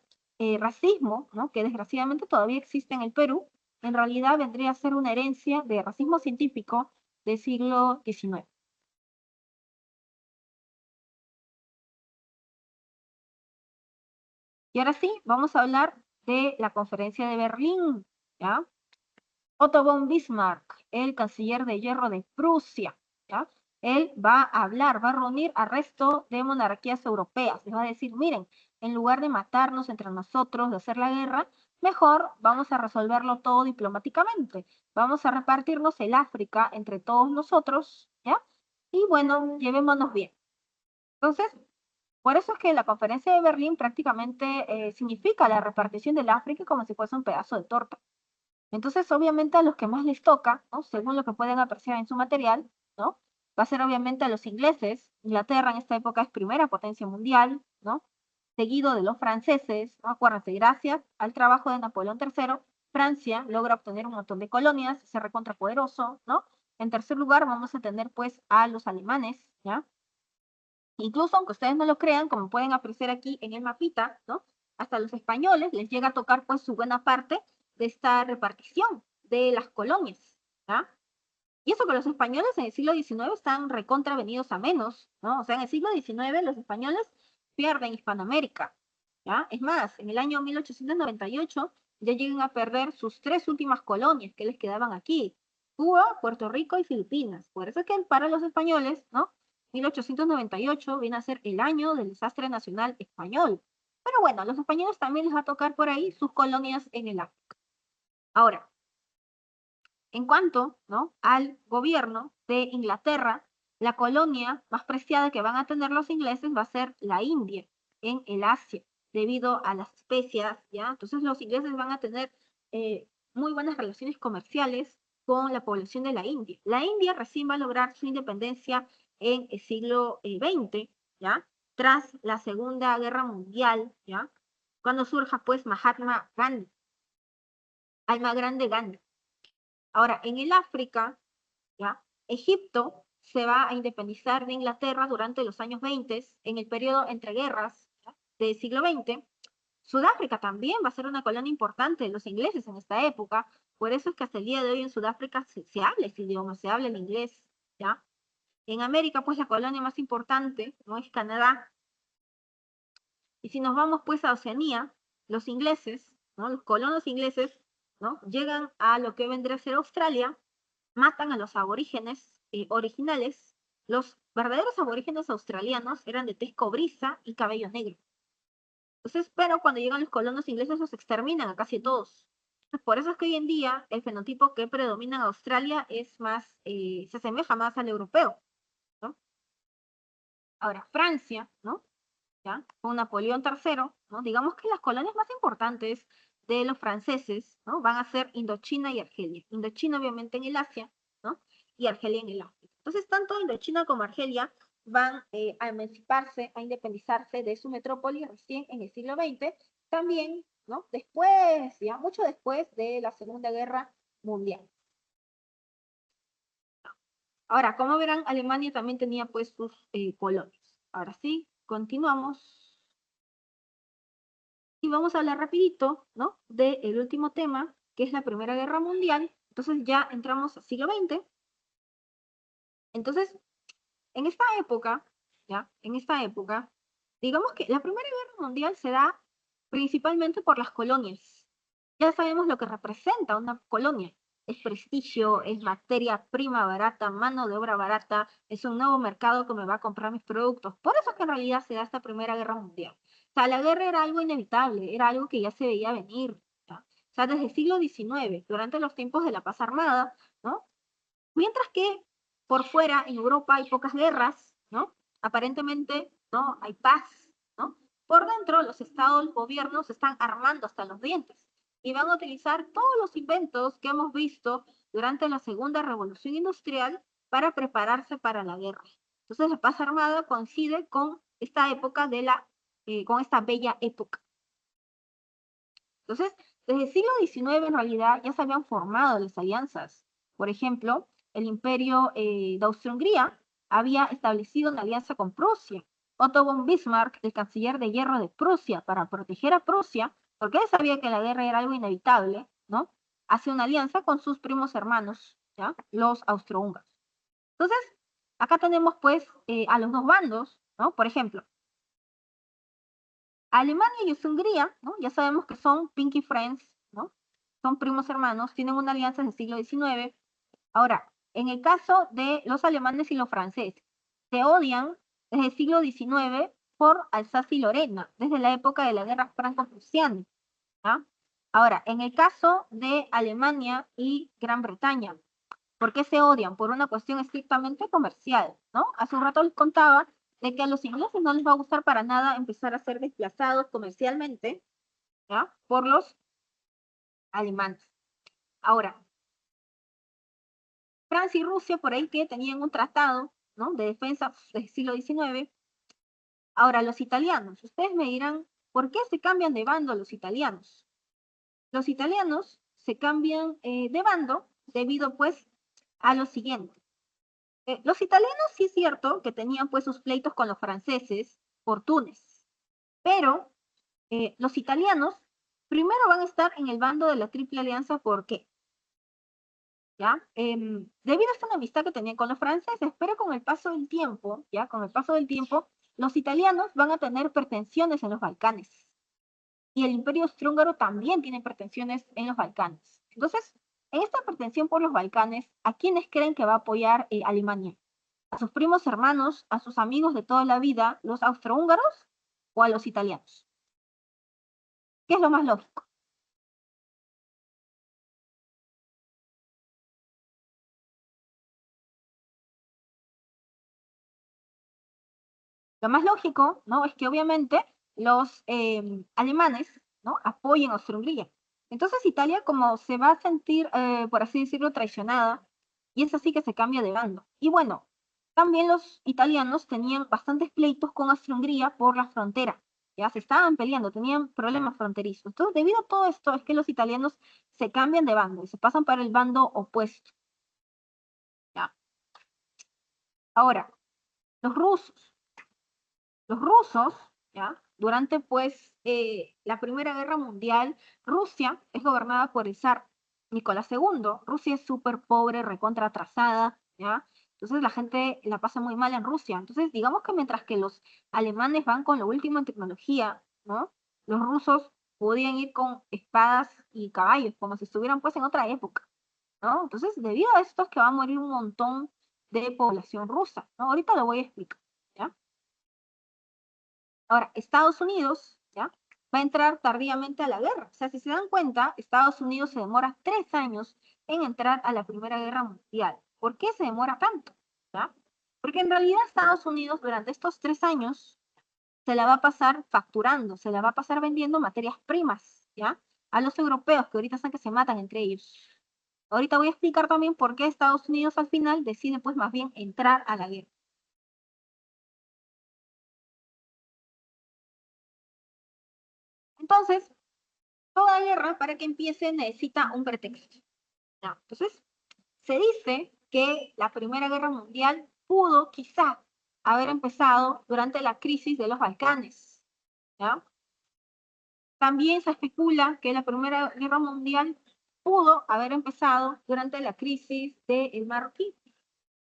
racismo, ¿no?, que desgraciadamente todavía existe en el Perú, en realidad vendría a ser una herencia de racismo científico del siglo XIX. Y ahora sí, vamos a hablar de la conferencia de Berlín, ¿ya? Otto von Bismarck, el canciller de hierro de Prusia, ¿ya? Él va a hablar, va a reunir al resto de monarquías europeas. Les va a decir, miren, en lugar de matarnos entre nosotros, de hacer la guerra, mejor vamos a resolverlo todo diplomáticamente. Vamos a repartirnos el África entre todos nosotros, ¿ya? Y bueno, llevémonos bien. Entonces, por eso es que la conferencia de Berlín prácticamente significa la repartición del África como si fuese un pedazo de torta. Entonces, obviamente, a los que más les toca, ¿no?, según lo que pueden apreciar en su material, ¿no?, va a ser obviamente a los ingleses. Inglaterra en esta época es primera potencia mundial, ¿no?, seguido de los franceses, ¿no? Acuérdense, gracias al trabajo de Napoleón III, Francia logra obtener un montón de colonias, se recontrapoderoso, ¿no? En tercer lugar vamos a tener pues a los alemanes, ¿ya? Incluso, aunque ustedes no lo crean, como pueden apreciar aquí en el mapita, ¿no?, hasta los españoles les llega a tocar pues su buena parte de esta repartición de las colonias, ¿ya? Y eso que los españoles en el siglo XIX están recontravenidos a menos, ¿no? O sea, en el siglo XIX los españoles pierden Hispanoamérica, ¿ya? Es más, en el año 1898 ya llegan a perder sus tres últimas colonias que les quedaban aquí: Cuba, Puerto Rico y Filipinas. Por eso es que para los españoles, ¿no?, 1898 viene a ser el año del desastre nacional español. Pero bueno, a los españoles también les va a tocar por ahí sus colonias en el África. Ahora, en cuanto, ¿no?, al gobierno de Inglaterra, la colonia más preciada que van a tener los ingleses va a ser la India, en el Asia, debido a las especias, ¿ya? Entonces los ingleses van a tener muy buenas relaciones comerciales con la población de la India. La India recién va a lograr su independencia en el siglo XX, ¿ya? Tras la Segunda Guerra Mundial, ¿ya? Cuando surja pues Mahatma Gandhi, Alma Grande Gandhi. Ahora, en el África, ¿ya?, Egipto se va a independizar de Inglaterra durante los años 20, en el periodo entre guerras, ¿ya?, del siglo XX. Sudáfrica también va a ser una colonia importante de los ingleses en esta época. Por eso es que hasta el día de hoy en Sudáfrica se habla ese idioma, se habla el inglés, ¿ya? En América, pues la colonia más importante, ¿no?, es Canadá. Y si nos vamos pues a Oceanía, los ingleses, ¿no?, los colonos ingleses, ¿no?, llegan a lo que vendría a ser Australia, matan a los aborígenes originales. Los verdaderos aborígenes australianos eran de tez cobriza y cabello negro. Entonces, pero cuando llegan los colonos ingleses los exterminan a casi todos. Por eso es que hoy en día el fenotipo que predomina en Australia es más, se asemeja más al europeo, ¿no? Ahora, Francia, ¿no?, ¿ya?, con Napoleón III, ¿no?, digamos que las colonias más importantes de los franceses, ¿no?, van a ser Indochina y Argelia. Indochina obviamente en el Asia, ¿no?, y Argelia en el África. Entonces, tanto Indochina como Argelia van a emanciparse, a independizarse de su metrópoli recién en el siglo XX, también, ¿no?, después, ya mucho después de la Segunda Guerra Mundial. Ahora, como verán, Alemania también tenía pues sus colonias. Ahora sí, continuamos. Y vamos a hablar rapidito, ¿no? Del último tema, que es la Primera Guerra Mundial. Entonces ya entramos al siglo XX. Entonces, en esta época, ¿ya? En esta época, digamos que la Primera Guerra Mundial se da principalmente por las colonias. Ya sabemos lo que representa una colonia. Es prestigio, es materia prima barata, mano de obra barata, es un nuevo mercado que me va a comprar mis productos. Por eso es que en realidad se da esta Primera Guerra Mundial. O sea, la guerra era algo inevitable, era algo que ya se veía venir, ¿ya? O sea, desde el siglo XIX, durante los tiempos de la paz armada, ¿no? Mientras que por fuera, en Europa, hay pocas guerras, ¿no? Aparentemente, ¿no? Hay paz, ¿no? Por dentro, los estados, los gobiernos se están armando hasta los dientes y van a utilizar todos los inventos que hemos visto durante la Segunda Revolución Industrial para prepararse para la guerra. Entonces, la paz armada coincide con esta época con esta bella época. Entonces, desde el siglo XIX en realidad ya se habían formado las alianzas. Por ejemplo, el imperio de Austria-Hungría había establecido una alianza con Prusia. Otto von Bismarck, el canciller de hierro de Prusia, para proteger a Prusia, porque él sabía que la guerra era algo inevitable, ¿no? Hace una alianza con sus primos hermanos, ¿ya? Los austrohúngaros. Entonces, acá tenemos pues a los dos bandos, ¿no? Por ejemplo, Alemania y Hungría, ¿no? Ya sabemos que son Pinky Friends, ¿no? Son primos hermanos, tienen una alianza del siglo XIX. Ahora, en el caso de los alemanes y los franceses, se odian desde el siglo XIX por Alsacia y Lorena, desde la época de la guerra franco-prusiana. ¿Ya? Ahora, en el caso de Alemania y Gran Bretaña, ¿por qué se odian? Por una cuestión estrictamente comercial, ¿no? Hace un rato les contaba de que a los ingleses no les va a gustar para nada empezar a ser desplazados comercialmente, ¿ya? Por los alemanes. Ahora, Francia y Rusia por ahí que tenían un tratado, ¿no? De defensa del siglo XIX. Ahora, los italianos, ustedes me dirán, ¿por qué se cambian de bando los italianos? Los italianos se cambian de bando debido pues a lo siguiente. Los italianos sí es cierto que tenían pues sus pleitos con los franceses por Túnez, pero los italianos primero van a estar en el bando de la Triple Alianza, ¿por qué? ¿Ya? Debido a esta enemistad que tenían con los franceses, pero con el paso del tiempo, ¿ya? Con el paso del tiempo, los italianos van a tener pretensiones en los Balcanes. Y el Imperio Austrohúngaro también tiene pretensiones en los Balcanes. Entonces, en esta pretensión por los Balcanes, ¿a quiénes creen que va a apoyar Alemania? ¿A sus primos hermanos, a sus amigos de toda la vida, los austrohúngaros o a los italianos? ¿Qué es lo más lógico? Lo más lógico, ¿no? Es que obviamente los alemanes, ¿no? Apoyen a Austria-Hungría. Entonces Italia como se va a sentir, por así decirlo, traicionada, y es así que se cambia de bando. Y bueno, también los italianos tenían bastantes pleitos con Austria-Hungría por la frontera. Ya se estaban peleando, tenían problemas fronterizos. Entonces, debido a todo esto, es que los italianos se cambian de bando y se pasan para el bando opuesto. ¿Ya? Ahora, los rusos. Los rusos, ¿ya? Durante pues la Primera Guerra Mundial, Rusia es gobernada por el zar Nicolás II. Rusia es súper pobre, recontra atrasada, ¿ya? Entonces la gente la pasa muy mal en Rusia. Entonces digamos que mientras que los alemanes van con lo último en tecnología, ¿no? Los rusos podían ir con espadas y caballos, como si estuvieran pues en otra época, ¿no? Entonces debido a esto es que va a morir un montón de población rusa, ¿no? Ahorita lo voy a explicar, ¿ya? Ahora, Estados Unidos, ¿ya? Va a entrar tardíamente a la guerra. O sea, si se dan cuenta, Estados Unidos se demora 3 años en entrar a la Primera Guerra Mundial. ¿Por qué se demora tanto? ¿Ya? Porque en realidad Estados Unidos durante estos 3 años se la va a pasar facturando, se la va a pasar vendiendo materias primas, ¿ya? A los europeos que ahorita están que se matan entre ellos. Ahorita voy a explicar también por qué Estados Unidos al final decide pues más bien entrar a la guerra. Entonces, toda guerra para que empiece necesita un pretexto. ¿Ya? Entonces, se dice que la Primera Guerra Mundial pudo quizá haber empezado durante la crisis de los Balcanes, ¿ya? También se especula que la Primera Guerra Mundial pudo haber empezado durante la crisis del Marroquí,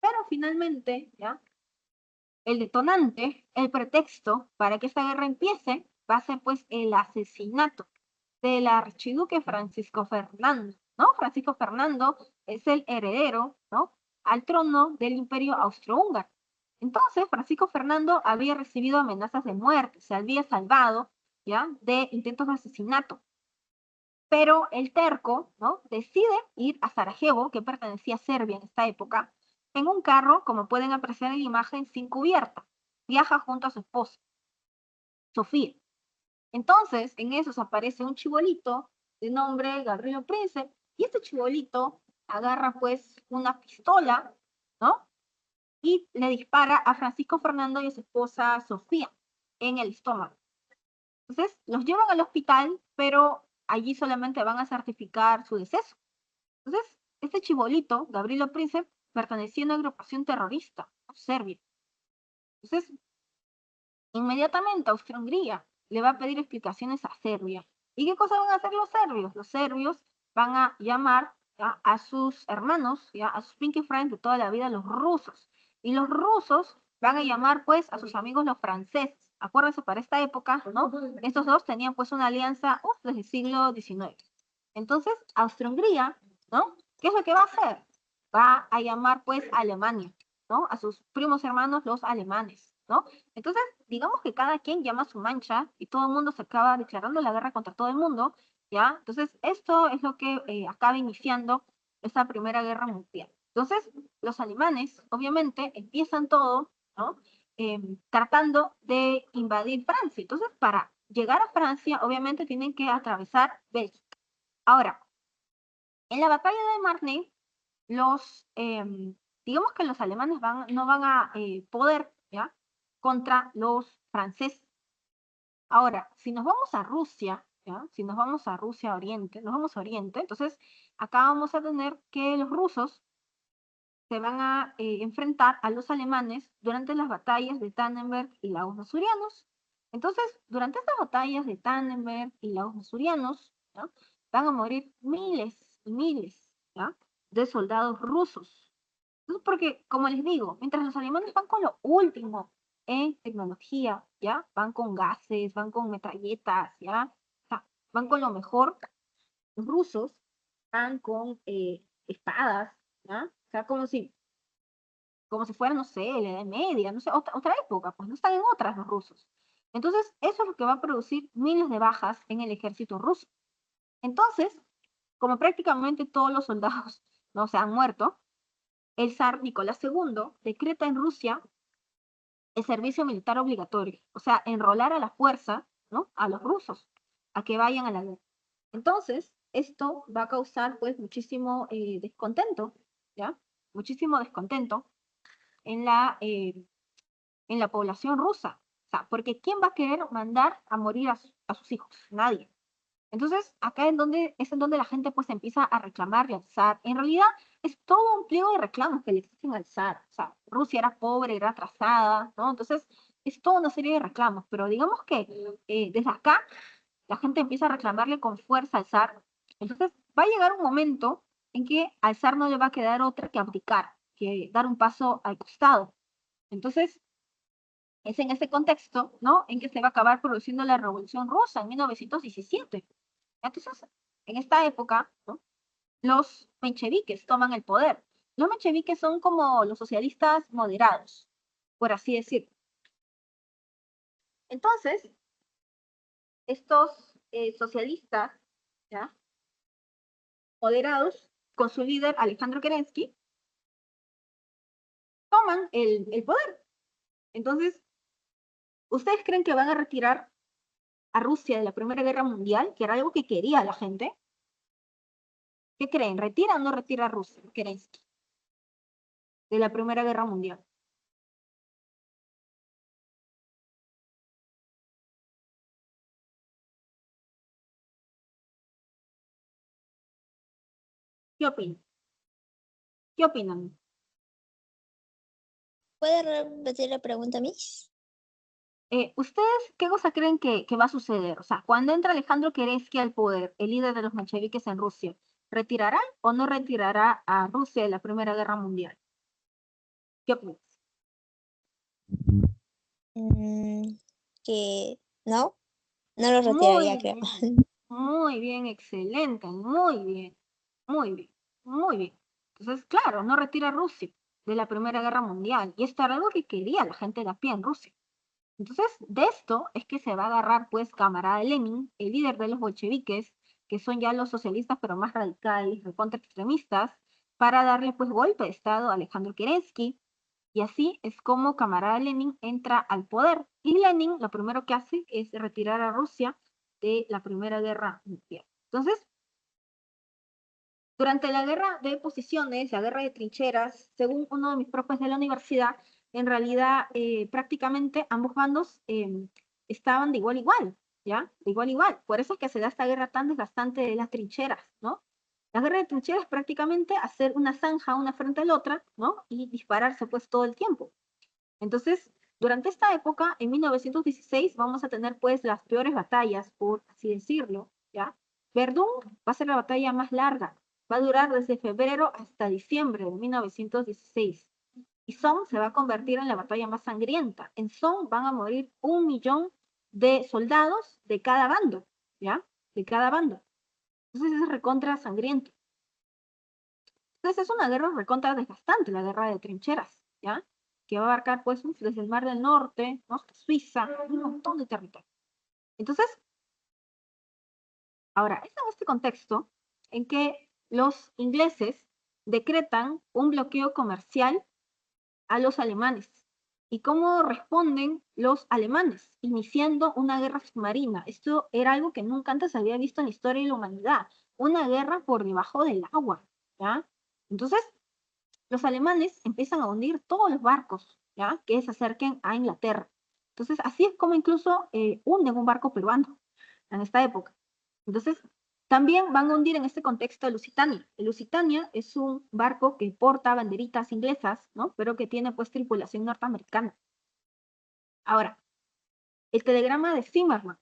pero finalmente, ¿ya? El detonante, el pretexto para que esta guerra empiece va a ser pues el asesinato del archiduque Francisco Fernando, ¿no? Francisco Fernando es el heredero, ¿no? Al trono del Imperio Austrohúngaro. Entonces, Francisco Fernando había recibido amenazas de muerte, se había salvado, ¿ya? De intentos de asesinato. Pero el terco, ¿no? Decide ir a Sarajevo, que pertenecía a Serbia en esta época, en un carro, como pueden apreciar en la imagen, sin cubierta. Viaja junto a su esposa, Sofía. Entonces, en esos aparece un chibolito de nombre Gabriel Prince, y este chibolito agarra pues una pistola, ¿no? Y le dispara a Francisco Fernando y a su esposa Sofía en el estómago. Entonces, los llevan al hospital, pero allí solamente van a certificar su deceso. Entonces, este chibolito, Gabriel Prince, pertenecía a una agrupación terrorista, serbia. Entonces, inmediatamente Austria-Hungría le va a pedir explicaciones a Serbia. ¿Y qué cosa van a hacer los serbios? Los serbios van a llamar, ¿ya?, a sus hermanos, ¿ya?, a sus pinky friends de toda la vida, los rusos. Y los rusos van a llamar pues a sus amigos los franceses. Acuérdense, para esta época, ¿no? Estos dos tenían pues una alianza desde el siglo XIX. Entonces, Austria-Hungría, ¿no? ¿Qué es lo que va a hacer? Va a llamar pues a Alemania, ¿no? A sus primos hermanos, los alemanes, ¿no? Entonces, digamos que cada quien llama a su mancha y todo el mundo se acaba declarando la guerra contra todo el mundo, ¿ya? Entonces, esto es lo que acaba iniciando esta Primera Guerra Mundial. Entonces, los alemanes, obviamente, empiezan todo, ¿no? Tratando de invadir Francia. Entonces, para llegar a Francia, obviamente tienen que atravesar Bélgica. Ahora, en la batalla de Marne, digamos que los alemanes no van a poder, ¿ya?, contra los franceses. Ahora, si nos vamos a Rusia, ¿ya?, si nos vamos a Rusia Oriente, nos vamos a Oriente, entonces acá vamos a tener que los rusos se van a enfrentar a los alemanes durante las batallas de Tannenberg y Lagos Masurianos. Entonces, durante estas batallas de Tannenberg y Lagos Masurianos, ¿no?, van a morir miles y miles, ¿ya?, de soldados rusos. Entonces, porque, como les digo, mientras los alemanes van con lo último en tecnología, ¿ya?, van con gases, van con metralletas, ¿ya?, o sea, van con lo mejor, los rusos van con espadas, ¿ya? O sea, como si fuera, no sé, la Edad Media, no sé, otra época, pues no están en otras los rusos. Entonces, eso es lo que va a producir miles de bajas en el ejército ruso. Entonces, como prácticamente todos los soldados no se han muerto, el zar Nicolás II decreta en Rusia el servicio militar obligatorio, o sea, enrolar a la fuerza, ¿no?, a los rusos, a que vayan a la guerra. Entonces, esto va a causar pues muchísimo descontento, ¿ya? Muchísimo descontento en la población rusa. O sea, porque ¿quién va a querer mandar a morir a sus hijos? Nadie. Entonces, acá es en donde la gente pues empieza a reclamarle al zar. En realidad, es todo un pliego de reclamos que le exigen al zar. O sea, Rusia era pobre, era atrasada, ¿no? Entonces, es toda una serie de reclamos. Pero digamos que desde acá, la gente empieza a reclamarle con fuerza al zar. Entonces, va a llegar un momento en que al zar no le va a quedar otra que abdicar, que dar un paso al costado. Entonces, es en ese contexto, ¿no?, en que se va a acabar produciendo la Revolución Rusa en 1917. Entonces, en esta época, ¿no?, los mencheviques toman el poder. Los mencheviques son como los socialistas moderados, por así decirlo. Entonces, estos socialistas, ¿ya?, moderados, con su líder Alejandro Kerensky, toman el poder. Entonces, ¿ustedes creen que van a retirar a Rusia de la Primera Guerra Mundial, que era algo que quería la gente? ¿Qué creen? ¿Retira o no retira a Rusia, Kerensky, de la Primera Guerra Mundial? ¿Qué opinan? ¿Qué opinan? ¿Puede repetir la pregunta, Miss? ¿Ustedes qué cosa creen que va a suceder? O sea, cuando entra Alejandro Kerensky al poder, el líder de los mencheviques en Rusia, ¿retirará o no retirará a Rusia de la Primera Guerra Mundial? ¿Qué opinas? Mm, que no, no lo retiraría, Muy creo. bien, muy bien, excelente, muy bien, muy bien, muy bien. Entonces, claro, no retira a Rusia de la Primera Guerra Mundial. Y esto era algo que quería la gente de a pie en Rusia. Entonces, de esto es que se va a agarrar, pues, camarada Lenin, el líder de los bolcheviques, que son ya los socialistas, pero más radicales, recontra extremistas, para darle, pues, golpe de Estado a Alejandro Kerensky. Y así es como camarada Lenin entra al poder. Y Lenin lo primero que hace es retirar a Rusia de la Primera Guerra Mundial. Entonces, durante la guerra de posiciones, la guerra de trincheras, según uno de mis profes de la universidad, en realidad prácticamente ambos bandos estaban de igual a igual, ¿ya? De igual a igual. Por eso es que se da esta guerra tan desgastante de las trincheras, ¿no? La guerra de trincheras es prácticamente hacer una zanja una frente a la otra, ¿no? Y dispararse pues todo el tiempo. Entonces, durante esta época, en 1916, vamos a tener pues las peores batallas, por así decirlo, ¿ya? Verdún va a ser la batalla más larga, va a durar desde febrero hasta diciembre de 1916. Y Somme se va a convertir en la batalla más sangrienta. En Somme van a morir 1 millón de soldados de cada bando, ¿ya? De cada bando. Entonces es recontra sangriento. Entonces es una guerra recontra desgastante, la guerra de trincheras, ¿ya? Que va a abarcar pues desde el Mar del Norte, ¿no? Hasta Suiza, un montón de territorio. Entonces, ahora, es en este contexto en que los ingleses decretan un bloqueo comercial a los alemanes. ¿Y cómo responden los alemanes? Iniciando una guerra submarina. Esto era algo que nunca antes había visto en la historia de la humanidad. Una guerra por debajo del agua, ¿ya? Entonces, los alemanes empiezan a hundir todos los barcos, ¿ya? Que se acerquen a Inglaterra. Entonces, así es como incluso hunden un barco peruano en esta época. Entonces, también van a hundir en este contexto el Lusitania. El Lusitania es un barco que porta banderitas inglesas, ¿no? Pero que tiene pues tripulación norteamericana. Ahora, el telegrama de Zimmermann.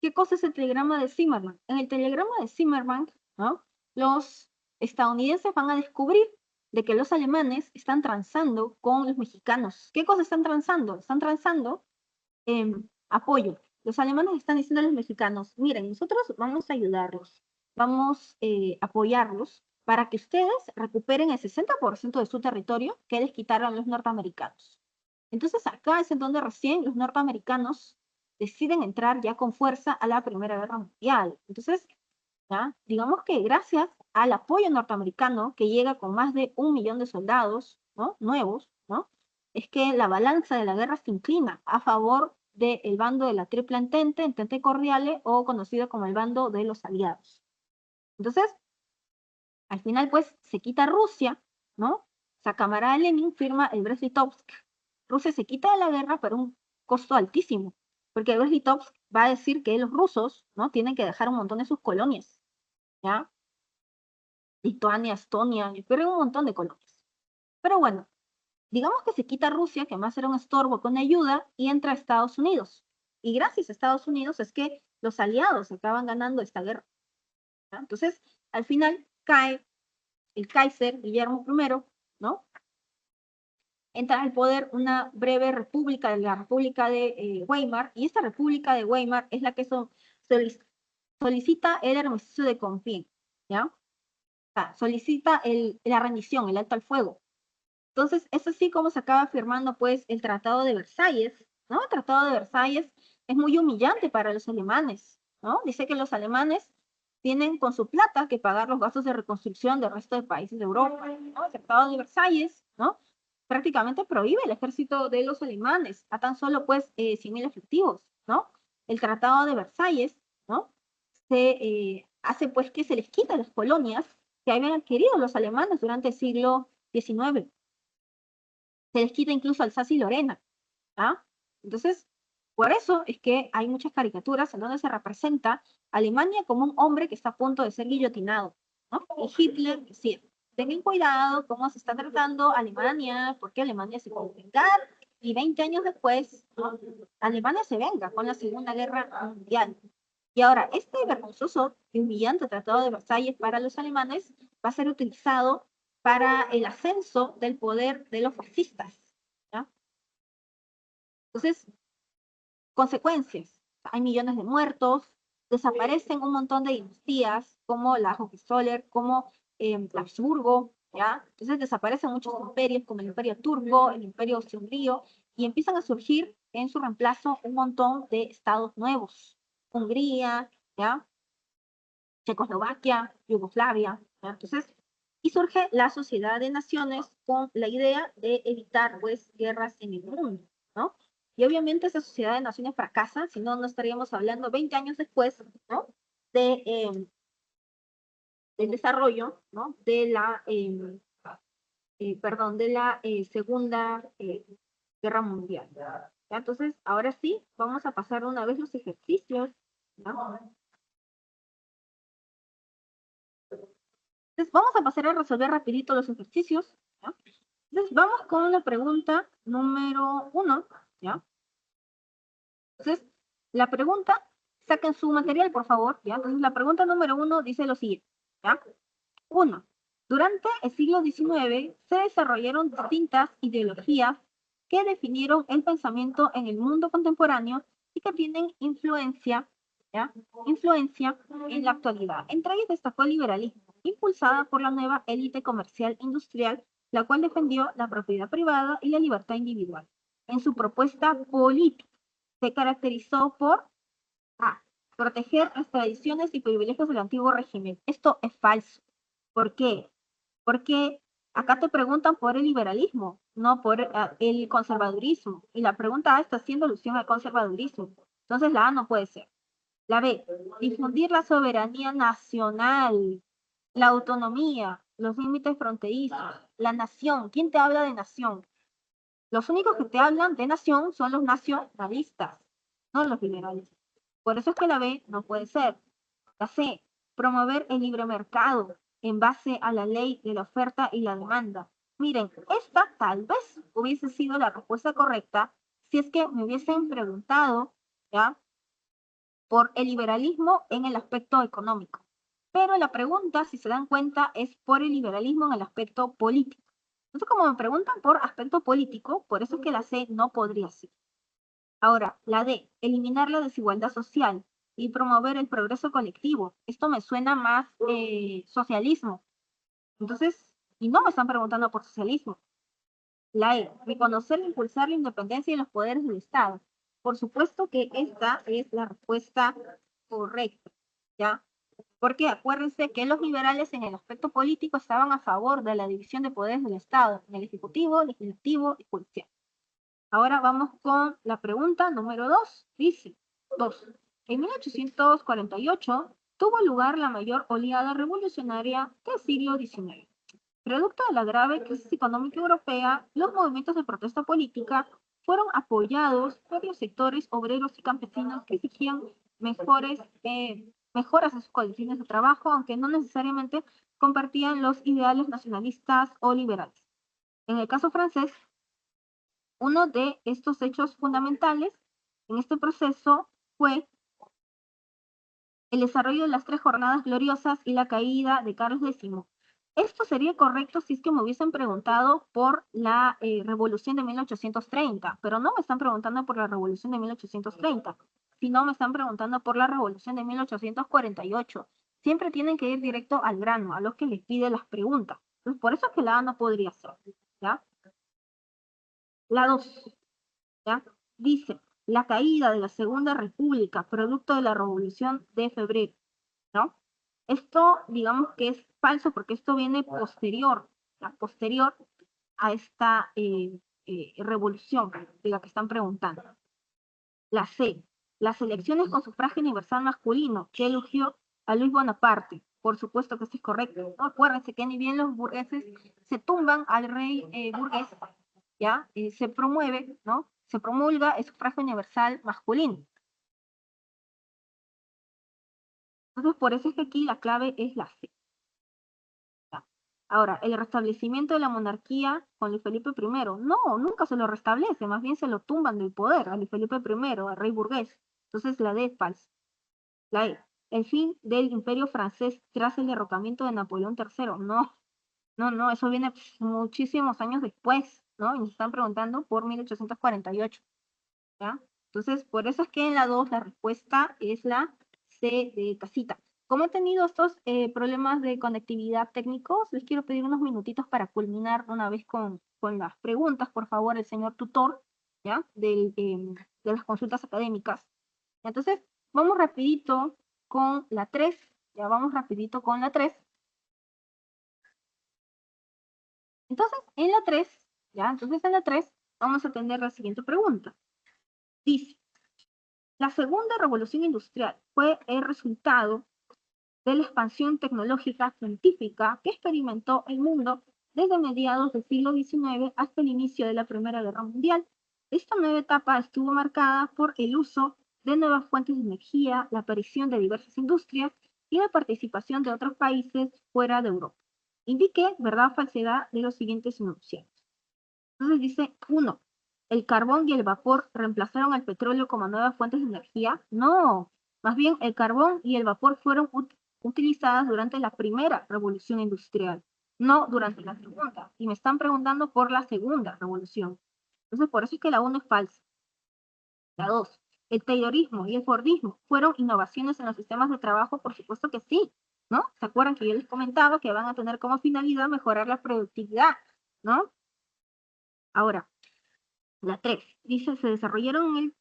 ¿Qué cosa es el telegrama de Zimmermann? En el telegrama de Zimmermann, ¿no? Los estadounidenses van a descubrir de que los alemanes están transando con los mexicanos. ¿Qué cosa están transando? Están transando apoyo. Los alemanes están diciendo a los mexicanos, miren, nosotros vamos a ayudarlos, vamos a apoyarlos para que ustedes recuperen el 60% de su territorio que les quitaron los norteamericanos. Entonces acá es en donde recién los norteamericanos deciden entrar ya con fuerza a la Primera Guerra Mundial. Entonces, ¿ya? Digamos que gracias al apoyo norteamericano, que llega con más de 1 millón de soldados, ¿no? Nuevos, ¿no? Es que la balanza de la guerra se inclina a favor del bando de la Triple Entente, Entente Cordiale, o conocido como el bando de los aliados. Entonces, al final, pues, se quita Rusia, ¿no? O sea, camarada Lenin firma el Brest-Litovsk. Rusia se quita de la guerra, pero un costo altísimo, porque el Brest-Litovsk va a decir que los rusos, ¿no? Tienen que dejar un montón de sus colonias, ¿ya? Lituania, Estonia, pero un montón de colonias. Pero bueno, digamos que se quita Rusia, que más era un estorbo con ayuda, y entra a Estados Unidos. Y gracias a Estados Unidos es que los aliados acaban ganando esta guerra, ¿ya? Entonces, al final cae el Kaiser Guillermo I, ¿no? Entra al poder una breve república, la República de Weimar, y esta República de Weimar es la que solicita el armisticio de Compiègne, ¿ya? O sea, solicita la rendición, el alto al fuego. Entonces, es así como se acaba firmando, pues, el Tratado de Versalles, ¿no? El Tratado de Versalles es muy humillante para los alemanes, ¿no? Dice que los alemanes tienen con su plata que pagar los gastos de reconstrucción del resto de países de Europa, ¿no? El Tratado de Versalles, ¿no? Prácticamente prohíbe el ejército de los alemanes a tan solo, pues, 100.000 efectivos, ¿no? El Tratado de Versalles, ¿no? Se hace, pues, que se les quita las colonias que habían adquirido los alemanes durante el siglo XIX. Se les quita incluso Alsacia y Lorena, ¿ah? Entonces, por eso es que hay muchas caricaturas en donde se representa a Alemania como un hombre que está a punto de ser guillotinado, ¿no? Y Hitler decía, tengan cuidado cómo se está tratando Alemania, porque Alemania se puede vengar, y 20 años después, ¿no? Alemania se venga con la Segunda Guerra Mundial. Y ahora, este vergonzoso y humillante Tratado de Versalles para los alemanes va a ser utilizado para el ascenso del poder de los fascistas, ¿ya? Entonces, consecuencias. Hay millones de muertos, desaparecen un montón de dinastías, como la Hohenzollern, como Habsburgo, ¿ya? Entonces desaparecen muchos imperios, como el Imperio Turco, el Imperio Austrohúngaro, y empiezan a surgir en su reemplazo un montón de estados nuevos. Hungría, ¿ya? Checoslovaquia, Yugoslavia, ¿ya? Entonces, y surge la Sociedad de Naciones con la idea de evitar, pues, guerras en el mundo, ¿no? Y obviamente esa Sociedad de Naciones fracasa, si no, no estaríamos hablando 20 años después, ¿no? De, del desarrollo, ¿no? De la, perdón, de la Segunda Guerra Mundial. ¿Ya? Entonces, ahora sí, vamos a pasar una vez los ejercicios, ¿no? Entonces, vamos a pasar a resolver rapidito los ejercicios, ¿ya? Entonces, vamos con la pregunta número 1, ¿ya? Entonces, la pregunta, saquen su material, por favor, ¿ya? Entonces, la pregunta número 1 dice lo siguiente, ¿ya? 1. Durante el siglo XIX se desarrollaron distintas ideologías que definieron el pensamiento en el mundo contemporáneo y que tienen influencia, ¿ya? Influencia en la actualidad. Entre ellas destacó el liberalismo, impulsada por la nueva élite comercial industrial, la cual defendió la propiedad privada y la libertad individual. En su propuesta política se caracterizó por A. Proteger las tradiciones y privilegios del antiguo régimen. Esto es falso. ¿Por qué? Porque acá te preguntan por el liberalismo, no por el conservadurismo. Y la pregunta A está haciendo alusión al conservadurismo. Entonces la A no puede ser. La B, difundir la soberanía nacional, la autonomía, los límites fronterizos, la nación. ¿Quién te habla de nación? Los únicos que te hablan de nación son los nacionalistas, no los liberales. Por eso es que la B no puede ser. La C, promover el libre mercado en base a la ley de la oferta y la demanda. Miren, esta tal vez hubiese sido la respuesta correcta si es que me hubiesen preguntado, ¿ya? Por el liberalismo en el aspecto económico. Pero la pregunta, si se dan cuenta, es por el liberalismo en el aspecto político. Entonces, como me preguntan por aspecto político, por eso es que la C no podría ser. Ahora, la D, eliminar la desigualdad social y promover el progreso colectivo. Esto me suena más socialismo. Entonces, y no me están preguntando por socialismo. La E, reconocer e impulsar la independencia y los poderes del Estado. Por supuesto que esta es la respuesta correcta, ¿ya? Porque acuérdense que los liberales en el aspecto político estaban a favor de la división de poderes del Estado, en el Ejecutivo, Legislativo y Judicial. Ahora vamos con la pregunta número 2. Dice, 2. En 1848 tuvo lugar la mayor oleada revolucionaria del siglo XIX. Producto de la grave crisis económica europea, los movimientos de protesta política fueron apoyados por los sectores obreros y campesinos que exigían mejoras en sus condiciones de trabajo, aunque no necesariamente compartían los ideales nacionalistas o liberales. En el caso francés, uno de estos hechos fundamentales en este proceso fue el desarrollo de las tres jornadas gloriosas y la caída de Carlos X. Esto sería correcto si es que me hubiesen preguntado por la revolución de 1830, pero no me están preguntando por la revolución de 1830, sino me están preguntando por la revolución de 1848. Siempre tienen que ir directo al grano, a los que les pide las preguntas. Entonces, por eso es que la A no podría ser, ¿ya? La 2, ¿ya? Dice, la caída de la Segunda República, producto de la Revolución de Febrero, ¿no? Esto, digamos que es falso porque esto viene posterior, posterior a esta revolución de la que están preguntando. La C, las elecciones con sufragio universal masculino, que elogió a Luis Bonaparte. Por supuesto que esto es correcto, ¿no? Acuérdense que ni bien los burgueses se tumban al rey burgués, ¿ya? Se promueve, ¿no? Se promulga el sufragio universal masculino. Entonces, por eso es que aquí la clave es la C. ¿Ya? Ahora, el restablecimiento de la monarquía con Luis Felipe I, no, nunca se lo restablece, más bien se lo tumban del poder a Luis Felipe I, al rey burgués. Entonces la D es falsa. La E, el fin del imperio francés tras el derrocamiento de Napoleón III, no, no, eso viene muchísimos años después, ¿no? Y nos están preguntando por 1848, ¿ya? Entonces, por eso es que en la 2 la respuesta es la C de casita. Como he tenido estos problemas de conectividad técnicos, les quiero pedir unos minutitos para culminar una vez con las preguntas, por favor, el señor tutor, ¿ya? De las consultas académicas. Entonces, vamos rapidito con la 3, ya vamos rapidito con la 3. Entonces, en la 3, ya, entonces en la 3 vamos a atender la siguiente pregunta. Dice, la segunda revolución industrial fue el resultado de la expansión tecnológica científica que experimentó el mundo desde mediados del siglo XIX hasta el inicio de la Primera Guerra Mundial. Esta nueva etapa estuvo marcada por el uso de nuevas fuentes de energía, la aparición de diversas industrias y la participación de otros países fuera de Europa. Indique verdad o falsedad de los siguientes enunciados. Entonces dice, 1. ¿El carbón y el vapor reemplazaron al petróleo como nuevas fuentes de energía? No, más bien el carbón y el vapor fueron utilizadas durante la primera revolución industrial, no durante la segunda. Y me están preguntando por la segunda revolución. Entonces por eso es que la 1 es falsa. La 2. ¿El taylorismo y el fordismo fueron innovaciones en los sistemas de trabajo? Por supuesto que sí, ¿no? ¿Se acuerdan que yo les comentaba que van a tener como finalidad mejorar la productividad, ¿no? Ahora, la 3 dice, se desarrollaron el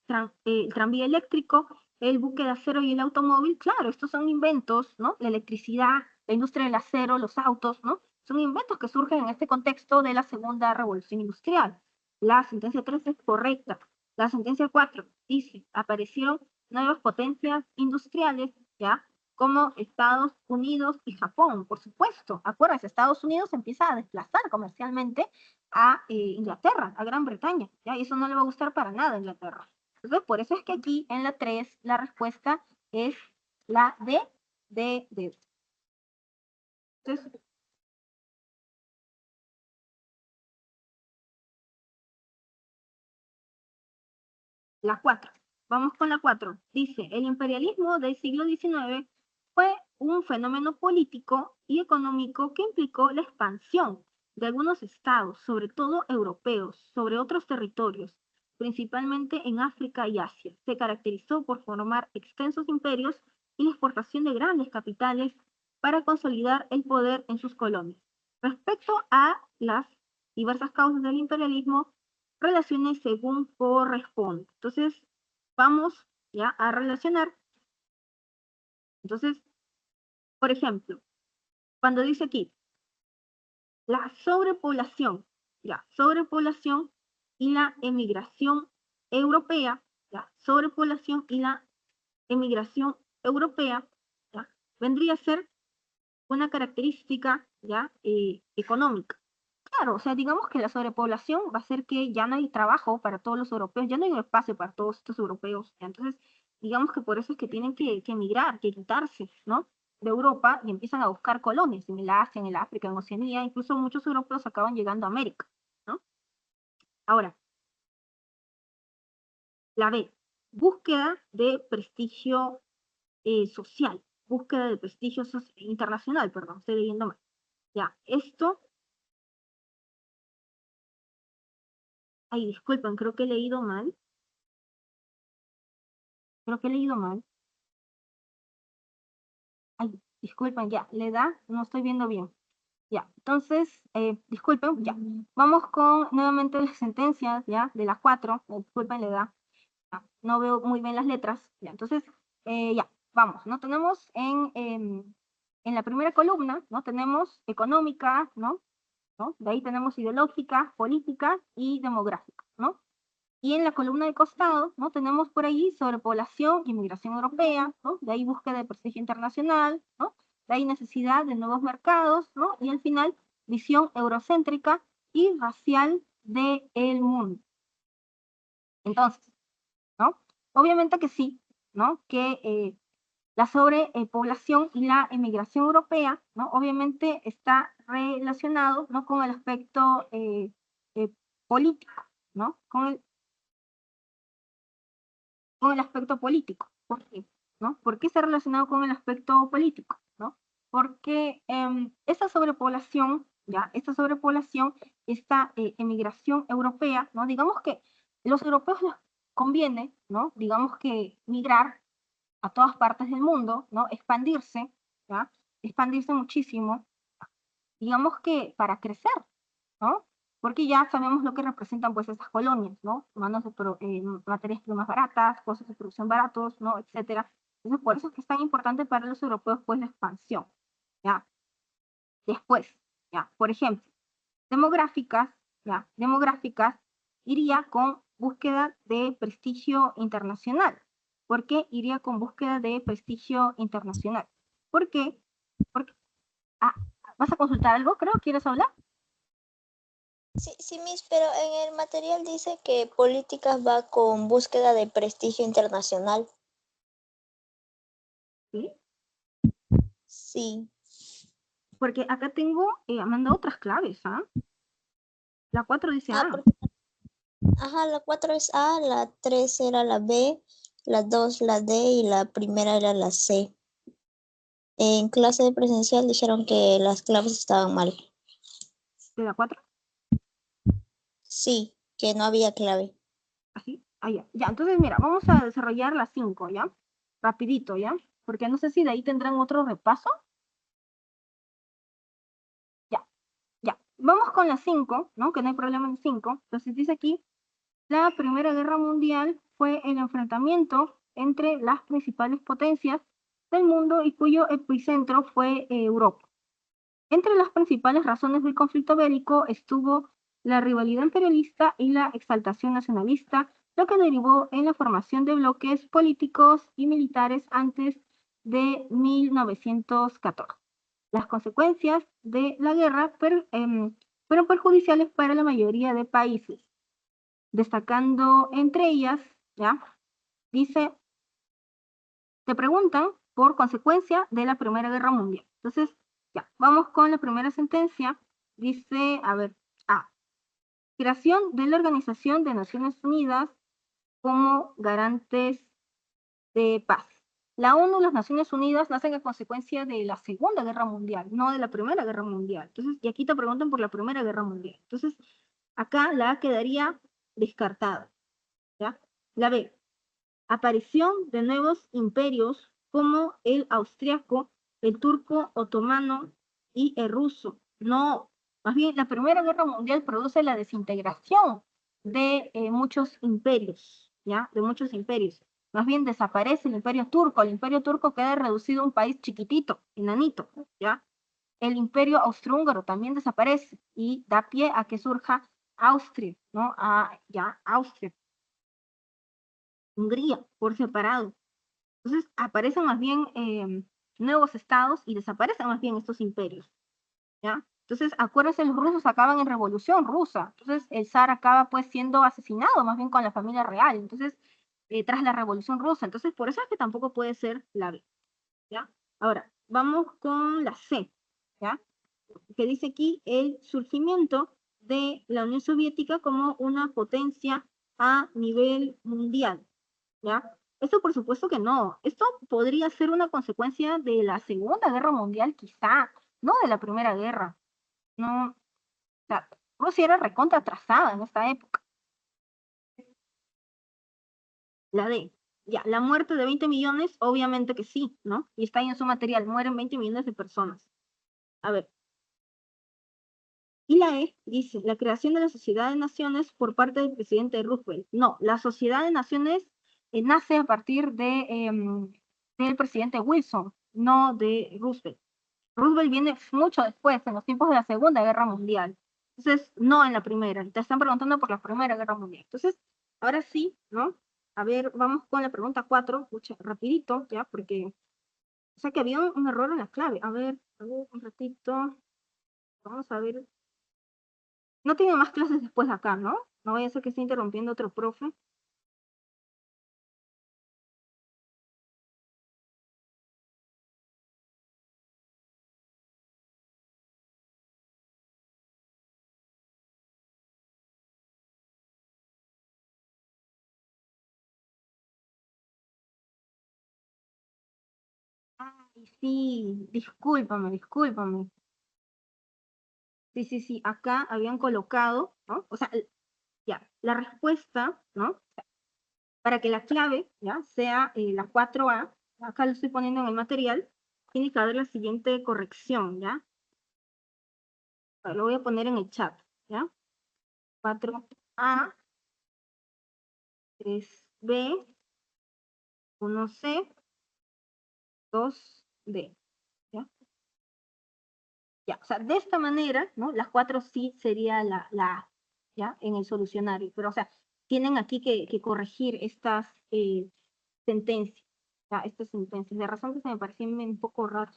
tranvía eléctrico, el buque de acero y el automóvil. Claro, estos son inventos, ¿no? La electricidad, la industria del acero, los autos, ¿no? Son inventos que surgen en este contexto de la segunda revolución industrial. La sentencia 3 es correcta. La sentencia 4 dice, aparecieron nuevas potencias industriales, ¿ya? Como Estados Unidos y Japón, por supuesto. Acuérdense, Estados Unidos empieza a desplazar comercialmente a Inglaterra, a Gran Bretaña, ¿ya? Y eso no le va a gustar para nada a Inglaterra. Entonces, por eso es que aquí en la 3 la respuesta es la D. Entonces, la 4. Vamos con la 4. Dice, el imperialismo del siglo XIX fue un fenómeno político y económico que implicó la expansión de algunos estados, sobre todo europeos, sobre otros territorios, principalmente en África y Asia. Se caracterizó por formar extensos imperios y la exportación de grandes capitales para consolidar el poder en sus colonias. Respecto a las diversas causas del imperialismo, relaciones según corresponde. Entonces, vamos ya a relacionar. Entonces, por ejemplo, cuando dice aquí, la sobrepoblación, ya, sobrepoblación y la emigración europea, ya, sobrepoblación y la emigración europea, ya, vendría a ser una característica ya económica. Claro, o sea, digamos que la sobrepoblación va a hacer que ya no hay trabajo para todos los europeos, ya no hay un espacio para todos estos europeos. ¿Ya? Entonces, digamos que por eso es que tienen que emigrar, que quitarse, ¿no? De Europa y empiezan a buscar colonias en el Asia, en el África, en Oceanía. Incluso muchos europeos acaban llegando a América, ¿no? Ahora, la B, búsqueda de prestigio social, búsqueda de prestigio internacional, perdón, estoy leyendo mal. Ya, esto, ay, disculpen, creo que he leído mal. Creo que he leído mal. Ay, disculpen, ya, le da, no estoy viendo bien. Ya, entonces, disculpen, ya. Vamos con nuevamente las sentencias, ya, de las 4. Disculpen, le da. Ya, no veo muy bien las letras. Ya, entonces, ya, vamos, ¿no? Tenemos en la primera columna, ¿no? Tenemos económica, ¿no? De ahí tenemos ideológica, política y demográfica, ¿no? Y en la columna de costado, ¿no? Tenemos por ahí sobrepoblación, inmigración europea, ¿no? De ahí búsqueda de prestigio internacional, ¿no? De ahí necesidad de nuevos mercados, ¿no? Y al final, visión eurocéntrica y racial del mundo. Entonces, ¿no? Obviamente que sí, ¿no? Que La sobrepoblación y la emigración europea, ¿no? Obviamente está relacionado, ¿no? Con el aspecto político, ¿no? Con el aspecto político. ¿Por qué? ¿No? ¿Por qué está relacionado con el aspecto político? ¿No? Porque esta sobrepoblación, esta emigración europea, ¿no? Digamos que los europeos les conviene, ¿no? Digamos que migrar a todas partes del mundo, ¿no? Expandirse, ¿ya? Expandirse muchísimo, digamos que para crecer, ¿no? Porque ya sabemos lo que representan pues esas colonias, ¿no? Materias primas baratas, cosas de producción baratos, ¿no? Etcétera. Entonces, por eso es que es tan importante para los europeos pues la expansión, ¿ya? Después, ¿ya? Por ejemplo, demográficas, ¿ya? Demográficas iría con búsqueda de prestigio internacional. ¿Por qué iría con búsqueda de prestigio internacional? ¿Por qué? Porque, ah, ¿vas a consultar algo, creo? ¿Quieres hablar? Sí, sí, Miss, pero en el material dice que políticas va con búsqueda de prestigio internacional. Sí. Sí. Porque acá tengo, me han dado otras claves, ¿ah? La 4 dice Ah, A. porque, ajá, la 4 es A, la 3 era la B, la 2 la D y la primera era la C. En clase de presencial dijeron que las claves estaban mal. ¿De la 4? Sí, que no había clave. Así. Ah, ya. Ya, entonces mira, vamos a desarrollar la 5, ¿ya? Rapidito, ¿ya? Porque no sé si de ahí tendrán otro repaso. Ya, ya. Vamos con la 5, ¿no? Que no hay problema en 5. Entonces dice aquí, la Primera Guerra Mundial fue el enfrentamiento entre las principales potencias del mundo y cuyo epicentro fue Europa. Entre las principales razones del conflicto bélico estuvo la rivalidad imperialista y la exaltación nacionalista, lo que derivó en la formación de bloques políticos y militares antes de 1914. Las consecuencias de la guerra fueron perjudiciales para la mayoría de países, destacando entre ellas, ¿ya? Dice, te preguntan por consecuencia de la Primera Guerra Mundial. Entonces, ya, vamos con la primera sentencia. Dice, a ver, A. Creación de la Organización de Naciones Unidas como garantes de paz. La ONU y las Naciones Unidas nacen a consecuencia de la Segunda Guerra Mundial, no de la Primera Guerra Mundial. Entonces, y aquí te preguntan por la Primera Guerra Mundial. Entonces, acá la A quedaría descartada, ¿ya? La B. Aparición de nuevos imperios como el austriaco, el turco otomano y el ruso. No, más bien la Primera Guerra Mundial produce la desintegración de muchos imperios, ¿ya? De muchos imperios. Más bien desaparece el imperio turco queda reducido a un país chiquitito, enanito, ¿ya? El imperio austrohúngaro también desaparece y da pie a que surja Austria, ¿no? Ya, Austria. Hungría por separado. Entonces aparecen más bien nuevos estados y desaparecen más bien estos imperios, ¿ya? Entonces, acuérdense, los rusos acaban en Revolución Rusa, entonces el zar acaba pues siendo asesinado más bien con la familia real, entonces, tras la Revolución Rusa, entonces por eso es que tampoco puede ser la B, ¿ya? Ahora, vamos con la C, ¿ya? Que dice aquí el surgimiento de la Unión Soviética como una potencia a nivel mundial, ¿ya? Esto por supuesto que no. Esto podría ser una consecuencia de la Segunda Guerra Mundial, quizá, no de la Primera Guerra. No, o sea, Rusia era recontra atrasada en esta época. La D. Ya, la muerte de 20 millones, obviamente que sí, ¿no? Y está ahí en su material, mueren 20 millones de personas. A ver. Y la E dice, la creación de la Sociedad de Naciones por parte del presidente Roosevelt. No, la Sociedad de Naciones nace a partir del presidente Wilson, no de Roosevelt. Roosevelt viene mucho después, en los tiempos de la Segunda Guerra Mundial. Entonces, no en la primera. Te están preguntando por la Primera Guerra Mundial. Entonces, ahora sí, ¿no? A ver, vamos con la pregunta 4, rapidito, ya, porque, o sea que había un error en la clave. A ver, un ratito. Vamos a ver. No tiene más clases después de acá, ¿no? No vaya a ser que esté interrumpiendo otro profe. Sí, discúlpame. Sí, acá habían colocado, ¿no? O sea, ya, la respuesta, ¿no? Para que la clave, ¿ya? Sea la 4A, acá lo estoy poniendo en el material, tiene que haber la siguiente corrección, ¿ya? Lo voy a poner en el chat, ¿ya? 4A, 3B, 1C, 2D, ¿ya? Ya, o sea, de esta manera, ¿no? La 4 sí sería la A, ¿ya? En el solucionario, pero, o sea, tienen aquí que corregir estas sentencias, ¿ya? Estas sentencias, de razón que se me parecían un poco raro.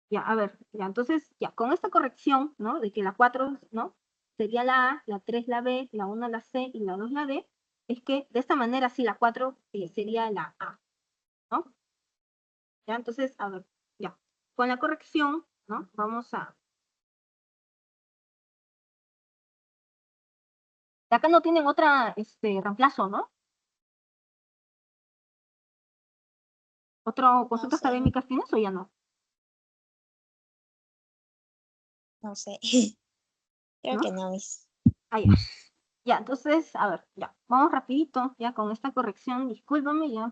Ya, a ver, ya, entonces, ya, con esta corrección, ¿no? De que la 4, ¿no? Sería la A, la 3 la B, la 1 la C y la 2 la D, es que de esta manera sí la 4 sería la A, ¿no? Ya, entonces, a ver, ya, con la corrección, ¿no? Vamos a... De acá no tienen otra, reemplazo, ¿no? ¿Otro consultas sé. académicas tienes o ya no? No sé. Creo ¿No? que no, Miss. Ah, ya. Ya, entonces, a ver, ya, vamos rapidito, ya, con esta corrección, discúlpame, ya.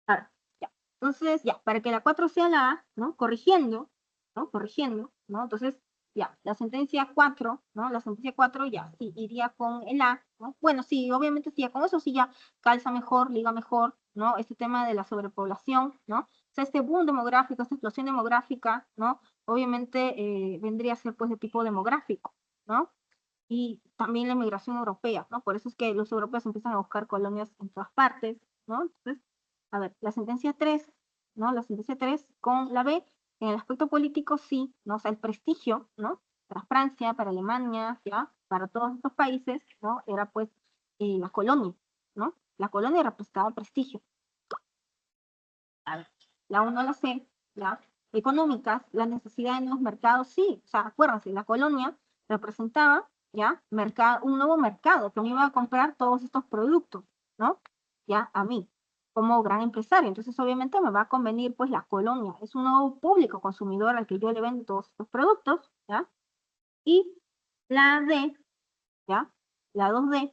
A ver, ya. Entonces, ya, para que la 4 sea la A, ¿no? Corrigiendo, ¿no? Corrigiendo, ¿no? Entonces, ya, la sentencia 4, ¿no? La sentencia 4 ya, sí, iría con el A, ¿no? Bueno, sí, obviamente sí, ya con eso sí ya calza mejor, liga mejor, ¿no? Este tema de la sobrepoblación, ¿no? O sea, este boom demográfico, esta explosión demográfica, ¿no? Obviamente vendría a ser pues de tipo demográfico, ¿no? Y también la inmigración europea, ¿no? Por eso es que los europeos empiezan a buscar colonias en todas partes, ¿no? Entonces, a ver, la sentencia 3, ¿no? La sentencia 3 con la B, en el aspecto político sí, ¿no? O sea, el prestigio, ¿no? Para Francia, para Alemania, ¿ya? Para todos estos países, ¿no? Era pues la colonia, ¿no? La colonia representaba el prestigio. A ver, la 1 la C, ¿ya? Económicas, la necesidad de nuevos mercados, sí, o sea, acuérdense, la colonia representaba, ¿ya? Un nuevo mercado que me iba a comprar todos estos productos, ¿no? Ya, a mí, como gran empresario. Entonces, obviamente, me va a convenir, pues, la colonia. Es un nuevo público consumidor al que yo le vendo todos estos productos, ¿ya? Y la D, ¿ya? La 2D,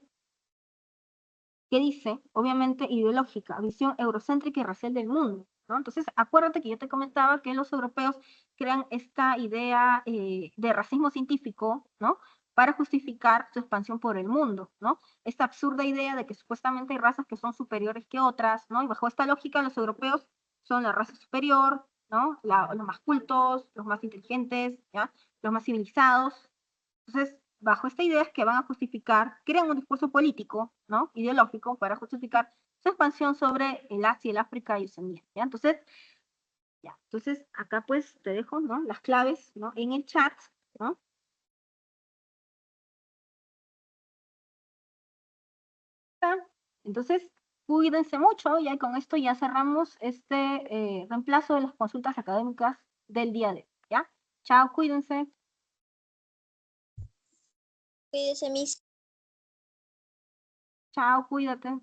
que dice, obviamente, ideológica, visión eurocéntrica y racial del mundo, ¿no? Entonces, acuérdate que yo te comentaba que los europeos crean esta idea de racismo científico, ¿no? Para justificar su expansión por el mundo, ¿no? Esta absurda idea de que supuestamente hay razas que son superiores que otras, ¿no? Y bajo esta lógica, los europeos son la raza superior, ¿no? Los más cultos, los más inteligentes, ¿ya? Los más civilizados. Entonces, bajo esta idea es que van a justificar, crean un discurso político, ¿no? Ideológico, para justificar su expansión sobre el Asia, el África y Oceanía, ¿ya? Entonces, ya, entonces acá pues te dejo, ¿no? Las claves, ¿no? En el chat, ¿no? Entonces, cuídense mucho, ya con esto ya cerramos este reemplazo de las consultas académicas del día de hoy, ¿ya? Chao, cuídense. Cuídese, Miss. Chao, cuídate.